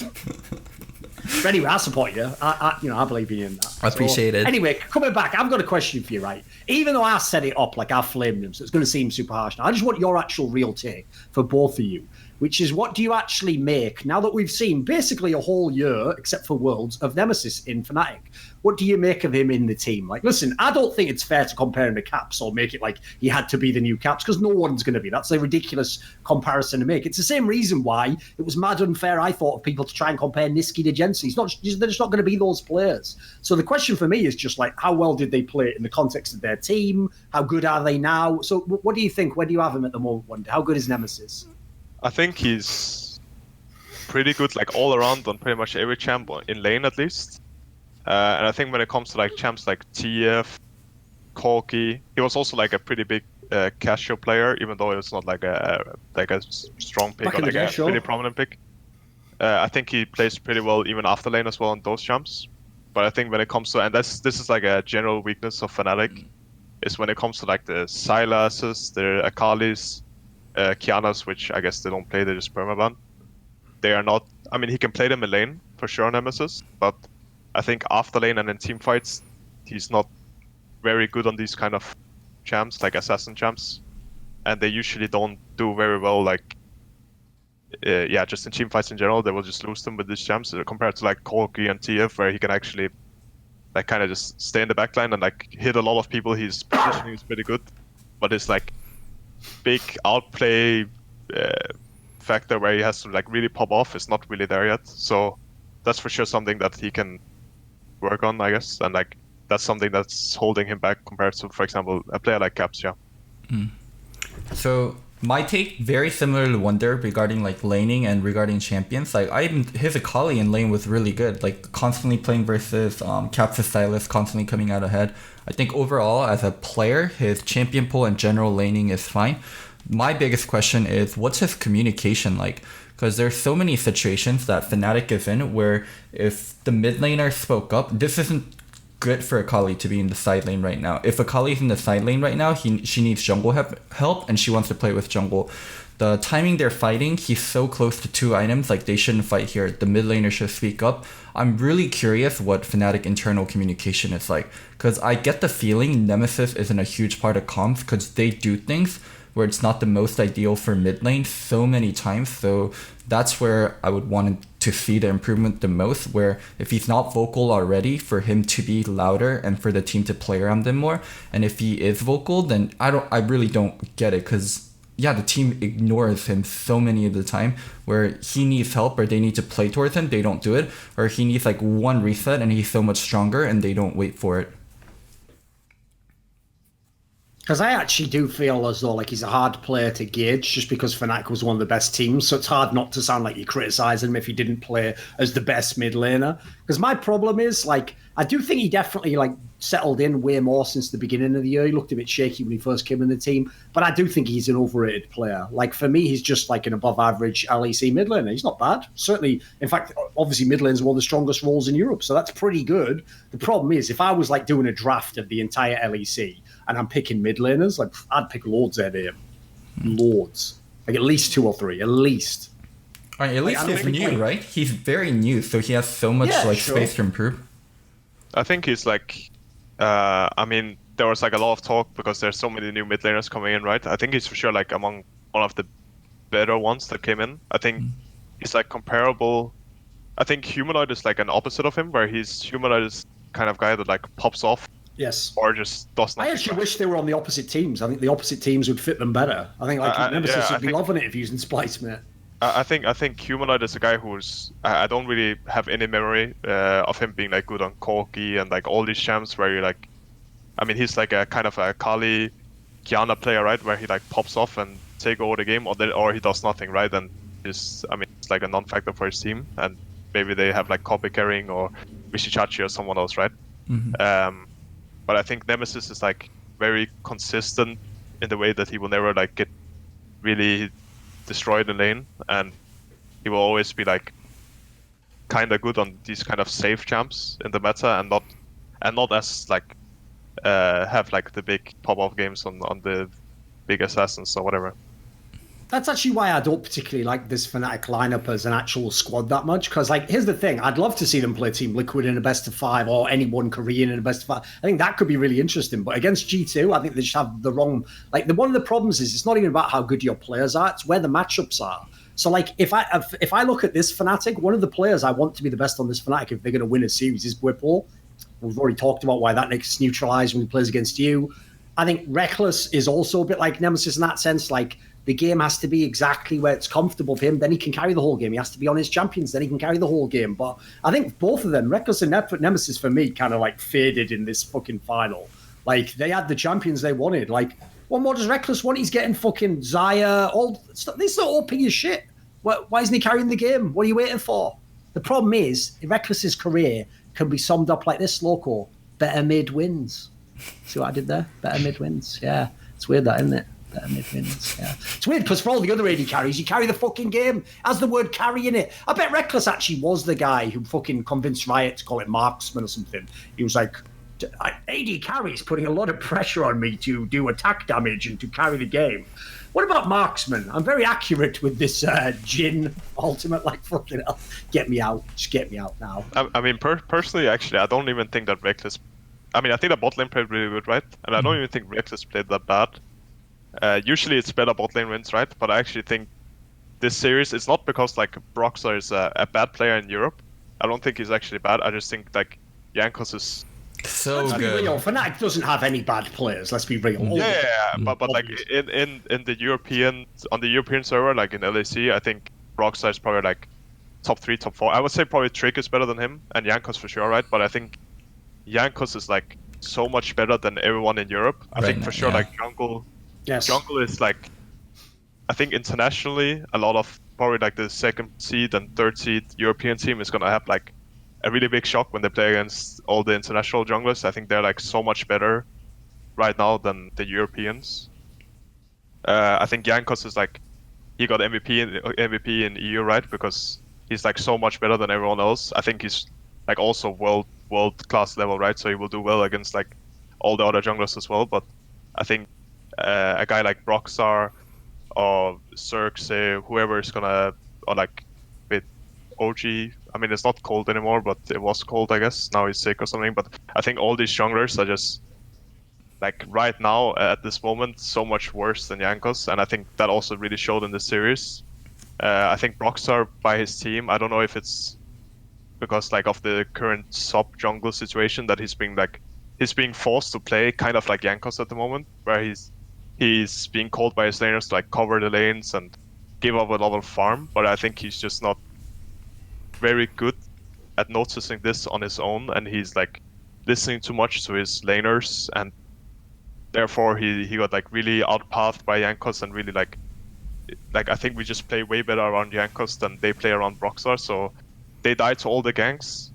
But anyway, I support you. I believe in you in that. I appreciate it. Anyway, coming back, I've got a question for you, right? Even though I set it up like I flamed him, so it's going to seem super harsh now. I just want your actual real take for both of you, which is what do you actually make, now that we've seen basically a whole year, except for Worlds, of Nemesis in Fnatic? What do you make of him in the team? Like, listen, I don't think it's fair to compare him to Caps or make it like he had to be the new Caps, because no one's going to be. That's a ridiculous comparison to make. It's the same reason why it was mad unfair, I thought, of people to try and compare Niski to Jensen. They're just not going to be those players. So the question for me is just like, how well did they play in the context of their team? How good are they now? So what do you think? Where do you have him at the moment, Wunder? How good is Nemesis? I think he's pretty good, like all around on pretty much every champ in lane at least. And I think when it comes to like champs like TF, Corki, he was also like a pretty big casual player, even though it was not like a strong pick or like a pretty prominent pick. I think he plays pretty well even after lane as well on those champs. But I think when it comes to, and this is like a general weakness of Fnatic, is when it comes to like the Sylases, the Akalis, Kianas, which I guess they don't play, they just permaban. They are not, I mean, he can play them in lane for sure, Nemesis, but I think after lane and in team fights, he's not very good on these kind of champs, like assassin champs, and they usually don't do very well. Like, just in team fights in general, they will just lose them with these champs compared to like Corki and TF, where he can actually like kind of just stay in the backline and like hit a lot of people. His positioning is pretty good, but his like big outplay factor where he has to like really pop off is not really there yet. So that's for sure something that he can work on, I guess, and like that's something that's holding him back compared to, for example, a player like Caps. So my take, very similar to Wunder regarding like laning and regarding champions. Like his Akali in lane was really good, like constantly playing versus Caps' Stylist, constantly coming out ahead. I think overall as a player, his champion pool and general laning is fine. My biggest question is, what's his communication like? Because there's so many situations that Fnatic is in where if the mid laner spoke up, this isn't good for Akali to be in the side lane right now. If Akali's in the side lane right now, she needs jungle help and she wants to play with jungle. The timing they're fighting, he's so close to 2 items, like they shouldn't fight here. The mid laner should speak up. I'm really curious what Fnatic internal communication is like, because I get the feeling Nemesis isn't a huge part of comms because they do things where it's not the most ideal for mid lane so many times. So that's where I would want to see the improvement the most, where if he's not vocal already, for him to be louder and for the team to play around him more. And if he is vocal, then I really don't get it, because the team ignores him so many of the time where he needs help or they need to play towards him, they don't do it, or he needs like one reset and he's so much stronger and they don't wait for it. Because I actually do feel as though like he's a hard player to gauge, just because Fnatic was one of the best teams. So it's hard not to sound like you're criticising him if he didn't play as the best mid laner. Because my problem is, like, I do think he definitely like settled in way more since the beginning of the year. He looked a bit shaky when he first came in the team, but I do think he's an overrated player. Like, for me, he's just like an above average LEC mid laner. He's not bad. Certainly, in fact, obviously mid lane is one of the strongest roles in Europe, so that's pretty good. The problem is, if I was like doing a draft of the entire LEC and I'm picking mid laners, like I'd pick loads out of him. Loads. Like at least 2 or 3, at least. At least he's new, right? He's very new, so he has so much space to improve. I think he's like, I mean, there was like a lot of talk because there's so many new mid laners coming in, right? I think he's for sure like among one of the better ones that came in. I think he's like comparable. I think Humanoid is like an opposite of him, where Humanoid is kind of guy that like pops off. Yes. Or just does not. I actually wish they were on the opposite teams. I think the opposite teams would fit them better. I think like Nemesis would be loving it if using Splice, mate. I think Humanoid is a guy who's I don't really have any memory of him being like good on Corki and like all these champs where you like, I mean, he's like a kind of a Kali Kiana player, right, where he like pops off and take over the game, or he does nothing, right, and just, I mean, like a non-factor for his team, and maybe they have like copy carrying or Vishichachi or someone else, right? But I think Nemesis is like very consistent in the way that he will never like get really destroyed in lane, and he will always be like kind of good on these kind of safe champs in the meta, and not as like have like the big pop-off games on the big assassins or whatever. That's actually why I don't particularly like this Fnatic lineup as an actual squad that much. Because, like, here's the thing: I'd love to see them play Team Liquid in a best of 5 or any one Korean in a best of 5. I think that could be really interesting. But against G2, I think they just have the wrong. Like, one of the problems is it's not even about how good your players are; it's where the matchups are. So, like, if I look at this Fnatic, one of the players I want to be the best on this Fnatic if they're going to win a series is Whipple. We've already talked about why that gets neutralized when he plays against you. I think Reckless is also a bit like Nemesis in that sense. Like, the game has to be exactly where it's comfortable for him. Then he can carry the whole game. He has to be on his champions. Then he can carry the whole game. But I think both of them, Reckless and Nemesis, for me, kind of like faded in this fucking final. Like, they had the champions they wanted. Like, what more does Reckless want? He's getting fucking Xayah. All stuff. This is OP as shit. Why isn't he carrying the game? What are you waiting for? The problem is, Reckless's career can be summed up like this, Loco. Better mid wins. See what I did there? Better mid wins. Yeah. It's weird that, isn't it? Better mid wins. Yeah. It's weird because for all the other AD carries, you carry the fucking game. Has the word carry in it. I bet Reckless actually was the guy who fucking convinced Riot to call it marksman or something. He was like, AD carries putting a lot of pressure on me to do attack damage and to carry the game. What about marksman? I'm very accurate with this Jhin ultimate. Like, fucking hell. Get me out. Just get me out now. I mean, personally, actually, I don't even think that Reckless... I mean, I think that bot lane played really good, right? And I don't even think Reckless played that bad. Usually it's better bot lane wins, right? But I actually think this series, it's not because, like, Broxer is a bad player in Europe. I don't think he's actually bad. I just think, like, Jankos is... So let's good. be real. Fnatic doesn't have any bad players. Let's be real. Yeah, but like in the European on the European server, like in LAC, I think Broxer is probably like top 3, top 4. I would say probably Trick is better than him and Jankos for sure, right? But I think Jankos is like so much better than everyone in Europe. I think for sure, like Jungle is like, I think internationally, a lot of probably like the 2nd seed and 3rd seed European team is gonna have like a really big shock when they play against all the international junglers. I think they're like so much better right now than the Europeans. I think Jankos is like, he got MVP in EU, right? Because he's like so much better than everyone else. I think he's like also world class level, right? So he will do well against like all the other junglers as well. But I think a guy like Broxar or Xerxe, whoever is gonna, or like with OG, I mean, it's not cold anymore, but it was cold, I guess. Now he's sick or something. But I think all these junglers are just, like, right now, at this moment, so much worse than Jankos. And I think that also really showed in the series. I think Broxar, by his team, I don't know if it's because, like, of the current sub-jungle situation that he's being forced to play kind of like Jankos at the moment, where he's being called by his laners to, like, cover the lanes and give up a lot of farm. But I think he's just not very good at noticing this on his own, and he's like listening too much to his laners, and therefore he got like really outpathed by Jankos, and really like I think we just play way better around Jankos than they play around Broxar, so they die to all the ganks,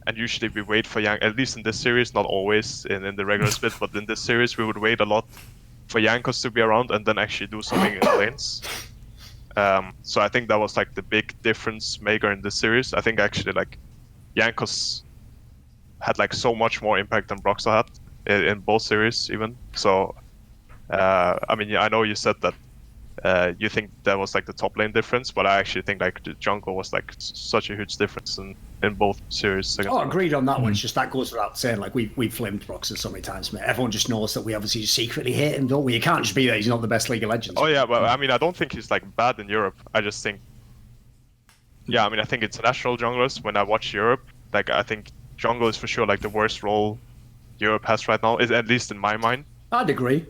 and usually we wait for at least in this series, not always in the regular split, but in this series we would wait a lot for Jankos to be around and then actually do something in lanes. So I think that was like the big difference maker in this series. I think actually like Jankos had like so much more impact than Broxer had in both series even. So I mean, I know you said that you think that was like the top lane difference, but I actually think like the jungle was like such a huge difference in both series. Oh, agreed on that one. It's just that goes without saying. Like we flamed Broxer so many times, mate. Everyone just knows that we obviously just secretly hate him, don't we? You can't just be that he's not the best League of Legends. Oh yeah, but I mean, I don't think he's like bad in Europe. I just think, I mean, I think international junglers, when I watch Europe, like I think jungle is for sure like the worst role Europe has right now, is at least in my mind. I'd agree.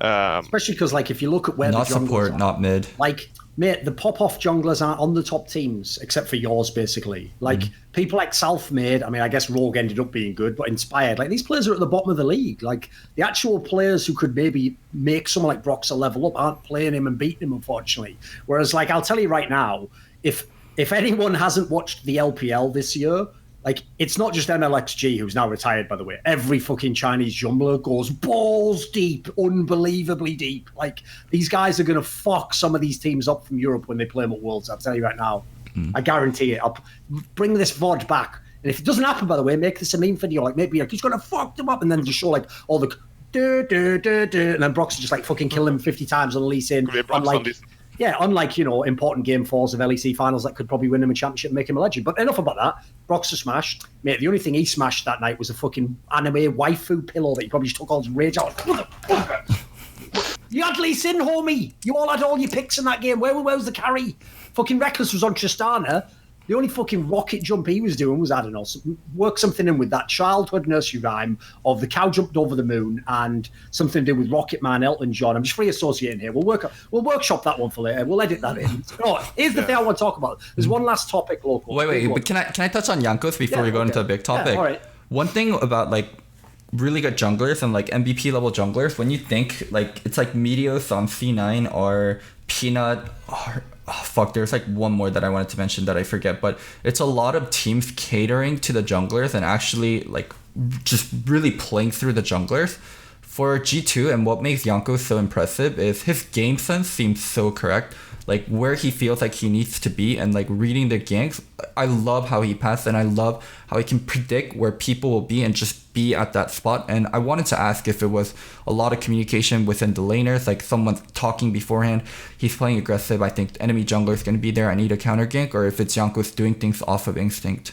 Especially because, like, if you look at where not the junglers support, are, not mid. Like, mate, the pop-off junglers aren't on the top teams, except for yours, basically. Like, people like Self-Made, I mean, I guess Rogue ended up being good, but Inspired, like, these players are at the bottom of the league. Like, the actual players who could maybe make someone like Broxer level up aren't playing him and beating him, unfortunately. Whereas, like, I'll tell you right now, if if anyone hasn't watched the LPL this year, like, it's not just MLXG, who's now retired, by the way. Every fucking Chinese jungler goes balls deep, unbelievably deep. Like, these guys are going to fuck some of these teams up from Europe when they play them at Worlds, I'll tell you right now. I guarantee it. I'll bring this VOD back. And if it doesn't happen, by the way, make this a meme video. Like, maybe like, he's going to fuck them up, and then just show, like, all the... and then Brox just, like, fucking kill him 50 times on Lee Sin. Yeah, unlike, you know, important game fours of LEC finals that could probably win him a championship and make him a legend. But enough about that. Broxer smashed. Mate, the only thing he smashed that night was a fucking anime waifu pillow that he probably just took all his rage out. You had Lee Sin, homie. You all had all your picks in that game. Where was the carry? Fucking Reckless was on Tristana. The only fucking rocket jump he was doing was, I don't know, work something in with that childhood nursery rhyme of the cow jumped over the moon and something to do with Rocket Man, Elton John. I'm just free associating here. We'll workshop that one for later. We'll edit that in. Oh, here's the thing I want to talk about. There's one last topic, Loco. Wait, but can I touch on Jankos before we go into a big topic? Yeah, all right. One thing about like really good junglers and like MVP level junglers, when you think like it's like Meteos on C9 or Peanut or there's like one more that I wanted to mention that I forget, but it's a lot of teams catering to the junglers and actually like just really playing through the junglers. For G2, and what makes Jankos so impressive is his game sense seems so correct, like where he feels like he needs to be and like reading the ganks. I love how he passes, and I love how he can predict where people will be and just be at that spot. And I wanted to ask if it was a lot of communication within the laners, like someone's talking beforehand, he's playing aggressive, I think enemy jungler is going to be there, I need a counter gank, or if it's Jankos doing things off of instinct.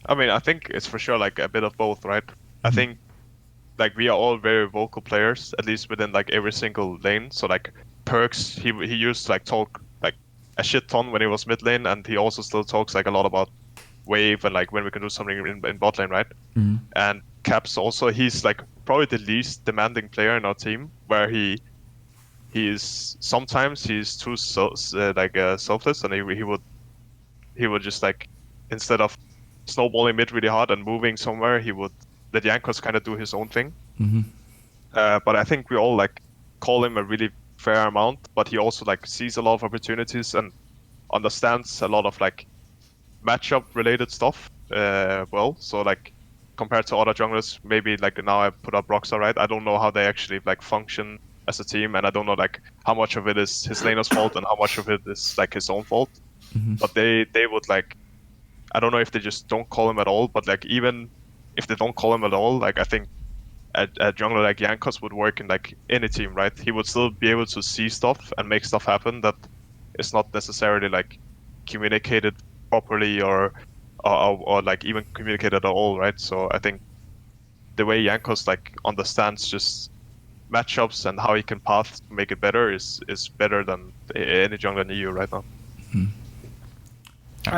I mean, I think it's for sure like a bit of both, right? I think like we are all very vocal players, at least within like every single lane. So like Perks, he used to like talk like a shit ton when he was mid lane, and he also still talks like a lot about wave and like when we can do something in bot lane, right? And Caps also, he's like probably the least demanding player in our team, where he is sometimes he's too selfless, and he would just like, instead of snowballing mid really hard and moving somewhere, he would let Jankos kind of do his own thing. But I think we all like call him a really fair amount, but he also like sees a lot of opportunities and understands a lot of like matchup related stuff well. So like compared to other junglers, maybe like now I put up Roxa, right? I don't know how they actually like function as a team, and I don't know like how much of it is his laner's fault and how much of it is like his own fault. But they would like, I don't know if they just don't call him at all, but like even if they don't call him at all, like I think a jungler like Jankos would work in like any team, right? He would still be able to see stuff and make stuff happen that is not necessarily like communicated properly or like even communicated at all, right? So I think the way Jankos like understands just matchups and how he can path to make it better is better than any jungler in EU right now.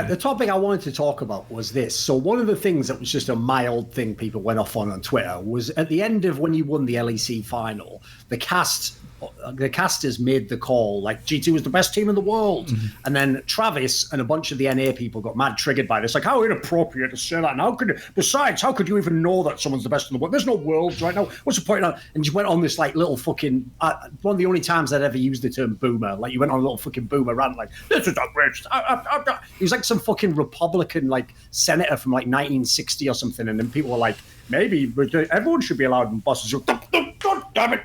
The topic I wanted to talk about was this. So one of the things that was just a mild thing people went off on Twitter was at the end of when you won the LEC final, the casters made the call like G2 was the best team in the world. And then Travis and a bunch of the NA people got mad triggered by this. Like, how inappropriate to say that. And how could you even know that someone's the best in the world? There's no worlds right now. What's the point of that? And just went on this like little fucking, one of the only times I'd ever used the term boomer. Like you went on a little fucking boomer rant like, this is outrageous. He was like some fucking Republican like senator from like 1960 or something. And then people were like, maybe everyone should be allowed in buses. God damn it,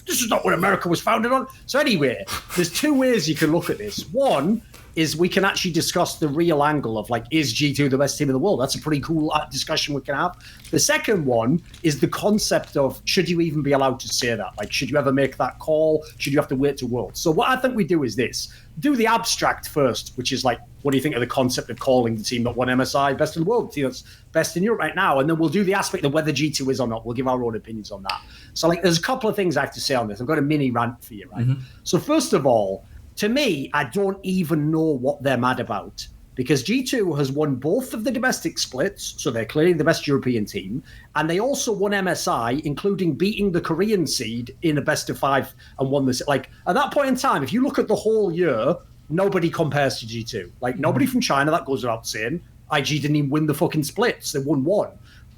this is not what America was founded on. So anyway, there's two ways you can look at this. One is we can actually discuss the real angle of like, is G2 the best team in the world? That's a pretty cool discussion we can have. The second one is the concept of, should you even be allowed to say that? Like, should you ever make that call? Should you have to wait to Worlds? So what I think we do is this. Do the abstract first, which is like, what do you think of the concept of calling the team that won MSI best in the world, the team that's best in Europe right now? And then we'll do the aspect of whether G2 is or not. We'll give our own opinions on that. So like, there's a couple of things I have to say on this. I've got a mini rant for you, right? So first of all, to me, I don't even know what they're mad about, because G2 has won both of the domestic splits, so they're clearly the best European team, and they also won MSI, including beating the Korean seed in a best of 5 and won this. Like, at that point in time, if you look at the whole year, nobody compares to G2. Like, nobody from China, that goes without saying. IG didn't even win the fucking splits. They won one.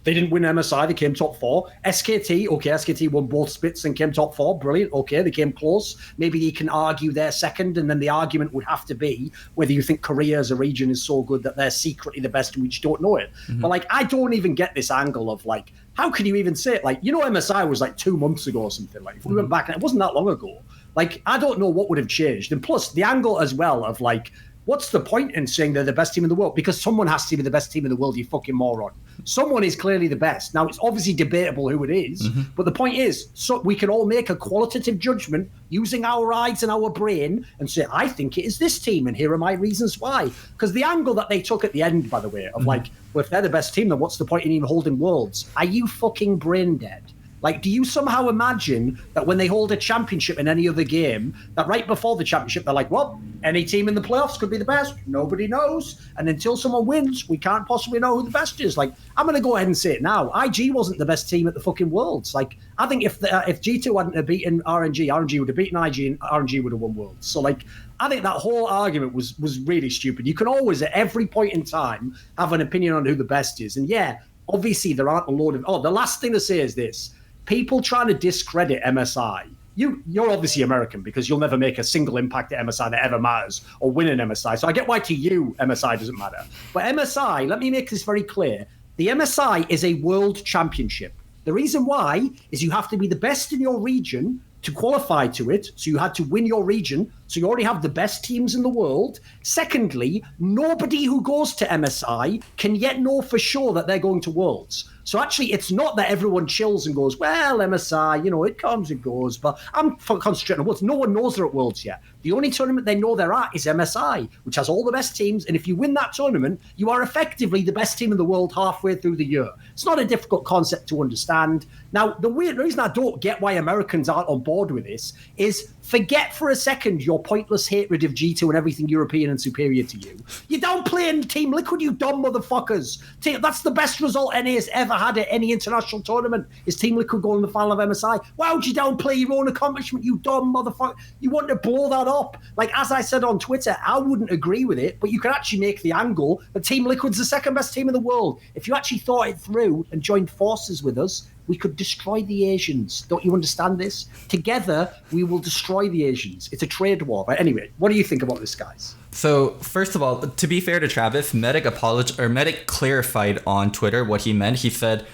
They didn't win MSI, they came top 4. SKT, okay, SKT won both splits and came top 4, brilliant, okay, they came close. Maybe you can argue they're second, and then the argument would have to be whether you think Korea as a region is so good that they're secretly the best and we just don't know it. But like, I don't even get this angle of like, how can you even say it? Like, you know, MSI was like 2 months ago or something. Like, if we went back, and it wasn't that long ago. Like, I don't know what would have changed. And plus, the angle as well of like, what's the point in saying they're the best team in the world? Because someone has to be the best team in the world, you fucking moron. Someone is clearly the best. Now, it's obviously debatable who it is, but the point is, so we can all make a qualitative judgment using our eyes and our brain and say, I think it is this team, and here are my reasons why. Because the angle that they took at the end, by the way, of like, well, if they're the best team, then what's the point in even holding Worlds? Are you fucking brain dead? Like, do you somehow imagine that when they hold a championship in any other game, that right before the championship, they're like, well, any team in the playoffs could be the best. Nobody knows. And until someone wins, we can't possibly know who the best is. Like, I'm going to go ahead and say it now. IG wasn't the best team at the fucking Worlds. Like, I think if G2 hadn't have beaten RNG would have beaten IG and RNG would have won Worlds. So, like, I think that whole argument was really stupid. You can always, at every point in time, have an opinion on who the best is. And yeah, obviously there aren't a load of... Oh, the last thing to say is this. People trying to discredit MSI. You're obviously American because you'll never make a single impact at MSI that ever matters or win an MSI. So I get why to you MSI doesn't matter. But MSI, let me make this very clear. The MSI is a world championship. The reason why is you have to be the best in your region to qualify to it. So you had to win your region. So you already have the best teams in the world. Secondly, nobody who goes to MSI can yet know for sure that they're going to Worlds. So actually, it's not that everyone chills and goes, well, MSI, you know, it comes and goes, but I'm concentrating on Worlds. No one knows they're at Worlds yet. The only tournament they know they're at is MSI, which has all the best teams. And if you win that tournament, you are effectively the best team in the world halfway through the year. It's not a difficult concept to understand. Now, the reason I don't get why Americans aren't on board with this is forget for a second your pointless hatred of G2 and everything European and superior to you. You don't play in Team Liquid, you dumb motherfuckers. That's the best result NA has ever had at any international tournament, is Team Liquid going to the final of MSI. Why would you downplay your own accomplishment, you dumb motherfucker? You want to blow that up. Like, as I said on Twitter, I wouldn't agree with it, but you can actually make the angle that Team Liquid's the second best team in the world. If you actually thought it through and joined forces with us, we could destroy the Asians. Don't you understand this? Together, we will destroy the Asians. It's a trade war. But anyway, what do you think about this, guys? So, first of all, to be fair to Travis, Medic clarified on Twitter what he meant. He said,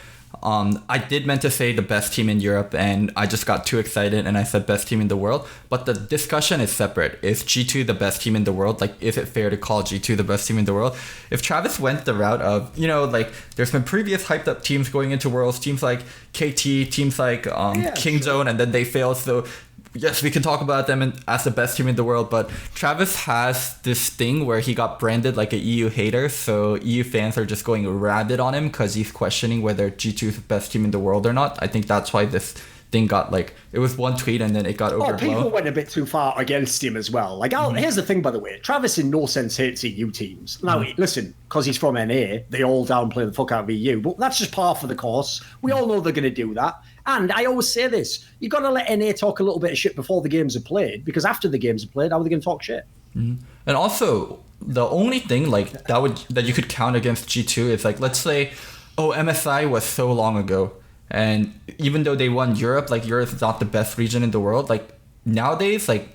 I did meant to say the best team in Europe, and I just got too excited and I said best team in the world. But the discussion is separate. Is G2 the best team in the world? Like, is it fair to call G2 the best team in the world? If Travis went the route of, you know, like, there's been previous hyped up teams going into Worlds, teams like KT, teams like Kingzone, and then they failed. So yes, we can talk about them as the best team in the world, but Travis has this thing where he got branded like a EU hater, so EU fans are just going rabid on him because he's questioning whether G2 is the best team in the world or not. I think that's why this thing got, like, it was one tweet and then it got overblown. People went a bit too far against him as well. Like, here's the thing, by the way. Travis in no sense hates EU teams. Now, listen, because he's from NA, they all downplay the fuck out of EU, but that's just par for the course. We all know they're going to do that. And I always say this, you got to let NA talk a little bit of shit before the games are played, because after the games are played, how are they going to talk shit? And also, the only thing like that you could count against G2 is, like, let's say, oh, MSI was so long ago, and even though they won Europe, like, Europe's not the best region in the world. Like, nowadays, like,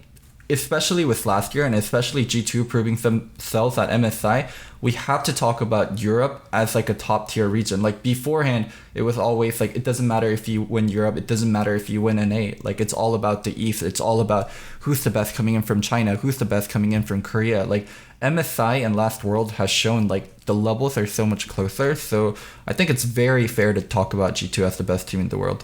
especially with last year and especially G2 proving themselves at MSI, we have to talk about Europe as, like, a top tier region. Like, beforehand, it was always like, it doesn't matter if you win Europe, it doesn't matter if you win NA. Like, it's all about the East. It's all about who's the best coming in from China, who's the best coming in from Korea. Like, MSI and Last World has shown, like, the levels are so much closer. So I think it's very fair to talk about G2 as the best team in the world.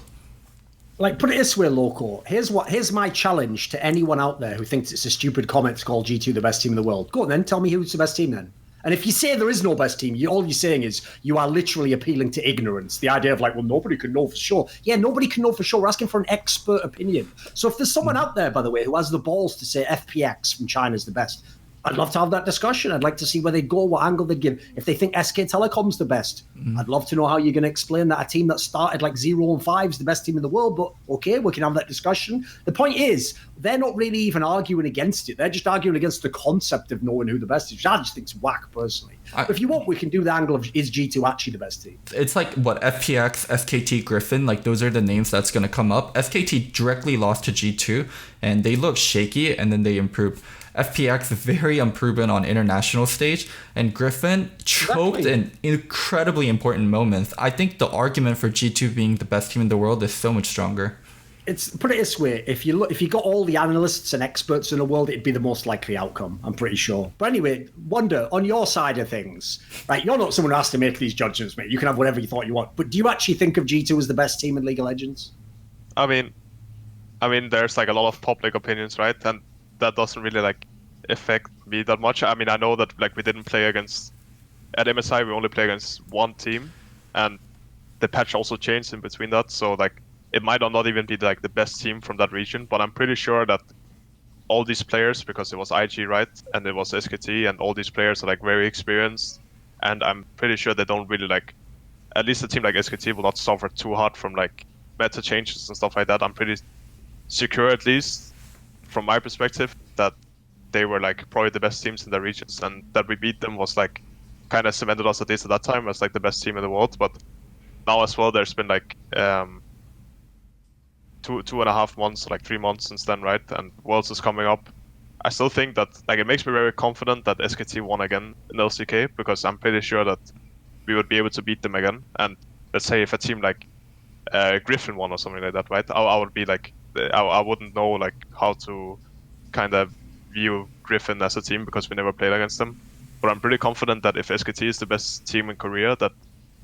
Like, put it this way, Loco. Here's my challenge to anyone out there who thinks it's a stupid comment to call G2 the best team in the world. Go on then, tell me who's the best team then. And if you say there is no best team, all you're saying is you are literally appealing to ignorance. The idea of, like, well, nobody can know for sure. Yeah, nobody can know for sure. We're asking for an expert opinion. So if there's someone out there, by the way, who has the balls to say FPX from China is the best, I'd love to have that discussion. I'd like to see where they'd go, what angle they'd give. If they think SK Telecom's the best, I'd love to know how you're going to explain that a team that started like 0-5 is the best team in the world. But okay, we can have that discussion. The point is, they're not really even arguing against it. They're just arguing against the concept of knowing who the best is, which I just think is whack, personally. But if you want, we can do the angle of, is G2 actually the best team? It's like, what, FPX, SKT, Griffin, like those are the names that's going to come up. SKT directly lost to G2, and they look shaky, and then they improved. FPX very unproven on international stage, and Griffin choked in incredibly important moments. I think the argument for G2 being the best team in the world is so much stronger. It's, put it this way, if you got all the analysts and experts in the world, it'd be the most likely outcome, I'm pretty sure. But anyway, Wunder, on your side of things, right, you're not someone who has to make these judgments, mate. You can have whatever you thought you want. But do you actually think of G2 as the best team in League of Legends? I mean, there's like a lot of public opinions, right? And that doesn't really like affect me that much. I mean, I know that like we didn't play against, at MSI we only play against one team, and the patch also changed in between that, so like it might not even be like the best team from that region, but I'm pretty sure that all these players, because it was IG, right, and it was SKT, and all these players are like very experienced, and I'm pretty sure they don't really like, at least a team like SKT will not suffer too hard from like meta changes and stuff like that. I'm pretty secure, at least from my perspective, that they were like probably the best teams in their regions, and that we beat them was like kind of cemented us, at least at that time, as like the best team in the world. But now as well, there's been like 2.5 months, like 3 months since then, right? And Worlds is coming up. I still think that like it makes me very confident that SKT won again in LCK, because I'm pretty sure that we would be able to beat them again. And let's say if a team like Griffin won or something like that, right? I would be like, I wouldn't know like how to kind of view Griffin as a team, because we never played against them. But I'm pretty confident that if SKT is the best team in Korea, that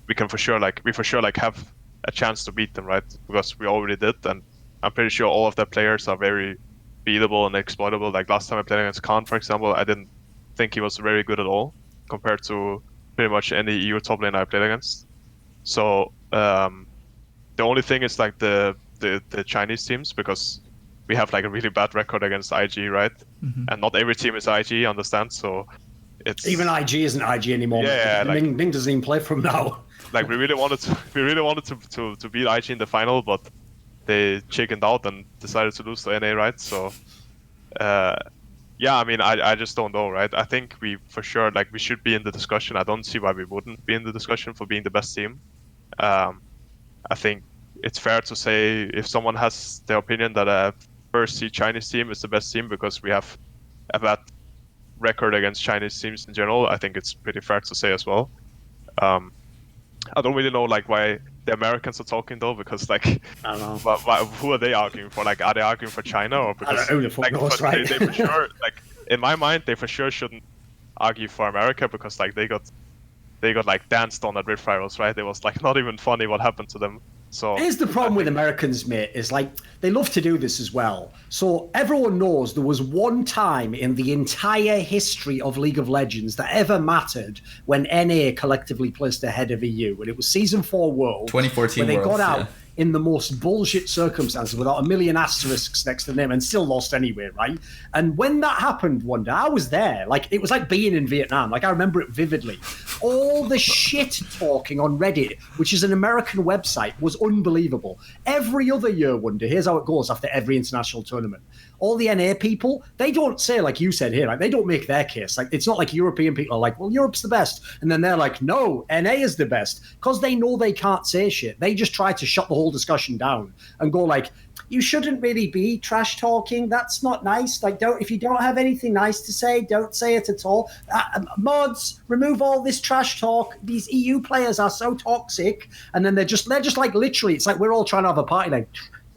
we can for sure have a chance to beat them, right? Because we already did, and I'm pretty sure all of their players are very beatable and exploitable. Like last time I played against Khan, for example, I didn't think he was very good at all compared to pretty much any EU top lane I played against. So the only thing is like the Chinese teams, because we have like a really bad record against IG, right? Mm-hmm. And not every team is IG, understand? So it's even IG isn't IG anymore. Yeah, like, Ning doesn't even play from now. Like we really wanted to beat IG in the final, but they chickened out and decided to lose to NA, right? So yeah, I mean, I just don't know, right? I think we for sure, like, we should be in the discussion. I don't see why we wouldn't be in the discussion for being the best team. I think it's fair to say if someone has the opinion that a first seed Chinese team is the best team because we have a bad record against Chinese teams in general, I think it's pretty fair to say as well. I don't really know like why the Americans are talking though, because like I don't know. Who are they arguing for? Like, are they arguing for China or because I don't know who the fuck knows, right? they for sure, like, in my mind, they for sure shouldn't argue for America, because like they got like danced on at Rift Rivals, right? It was like not even funny what happened to them. So here's the problem with Americans, mate, is like they love to do this as well. So everyone knows there was one time in the entire history of League of Legends that ever mattered when NA collectively placed ahead of EU, and it was Season 4 World, 2014 where they Worlds, got out yeah, in the most bullshit circumstances without a million asterisks next to the name and still lost anyway, right? And when that happened, Wunder, I was there. Like, it was like being in Vietnam. Like, I remember it vividly. All the shit talking on Reddit, which is an American website, was unbelievable. Every other year, Wunder, here's how it goes after every international tournament. All the NA people, they don't say, like you said here, like, they don't make their case. Like, it's not like European people are like, well, Europe's the best. And then they're like, no, NA is the best. Because they know they can't say shit. They just try to shut the whole discussion down and go like, you shouldn't really be trash talking. That's not nice. Like, if you don't have anything nice to say, don't say it at all. Mods, remove all this trash talk. These EU players are so toxic. And then they're just like, literally, it's like we're all trying to have a party, like,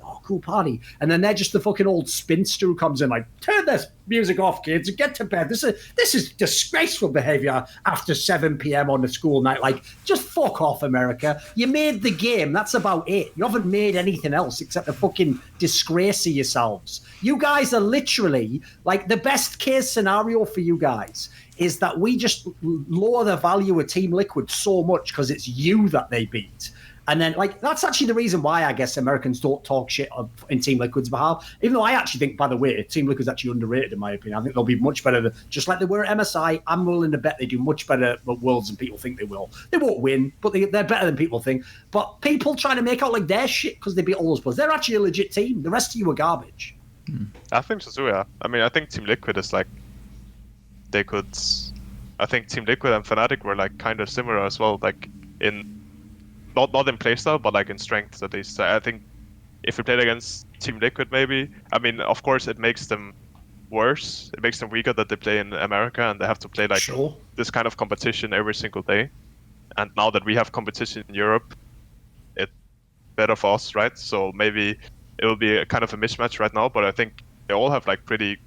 oh, cool party. And then they're just the fucking old spinster who comes in like, turn this music off, kids, and get to bed. This is disgraceful behavior after 7 p.m. on a school night. Like, just fuck off, America. You made the game. That's about it. You haven't made anything else except a fucking disgrace of yourselves. You guys are literally, like, the best case scenario for you guys is that we just lower the value of Team Liquid so much because it's you that they beat. And then, like, that's actually the reason why I guess Americans don't talk shit in Team Liquid's behalf. Even though I actually think, by the way, Team Liquid's actually underrated in my opinion. I think they'll be much better, just like they were at MSI. I'm willing to bet they do much better at Worlds than people think they will. They won't win, but they're better than people think. But people trying to make out like they're shit because they beat all those players. They're actually a legit team. The rest of you are garbage. I think so too, yeah. I mean, I think Team Liquid is like they could. I think Team Liquid and Fnatic were like kind of similar as well, like in not in playstyle, but like in strength at least. I think if we played against Team Liquid, maybe. I mean, of course, it makes them worse. It makes them weaker that they play in America and they have to play like Sure. this kind of competition every single day. And now that we have competition in Europe, it's better for us, right? So maybe it will be a kind of a mismatch right now. But I think they all have like pretty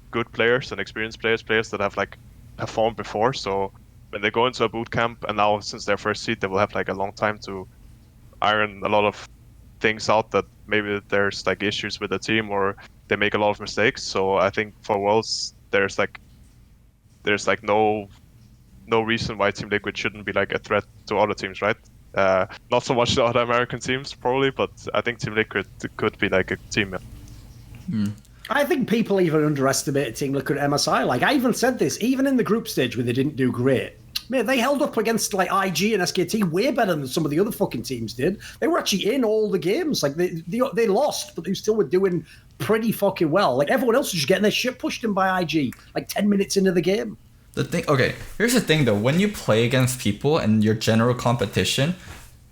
good players and experienced players that have like performed before. So when they go into a boot camp, and now since their first seed, they will have like a long time to iron a lot of things out that maybe there's like issues with the team or they make a lot of mistakes. So I think for Worlds, there's like no reason why Team Liquid shouldn't be like a threat to other teams, right? Not so much the other American teams probably, but I think Team Liquid could be like a team. I think people even underestimated Team Liquid at MSI. Like, I even said this, even in the group stage where they didn't do great. Man, they held up against like IG and SKT way better than some of the other fucking teams did. They were actually in all the games. Like, they lost, but they still were doing pretty fucking well. Like, everyone else was just getting their shit pushed in by IG, like 10 minutes into the game. Here's the thing though, when you play against people and your general competition,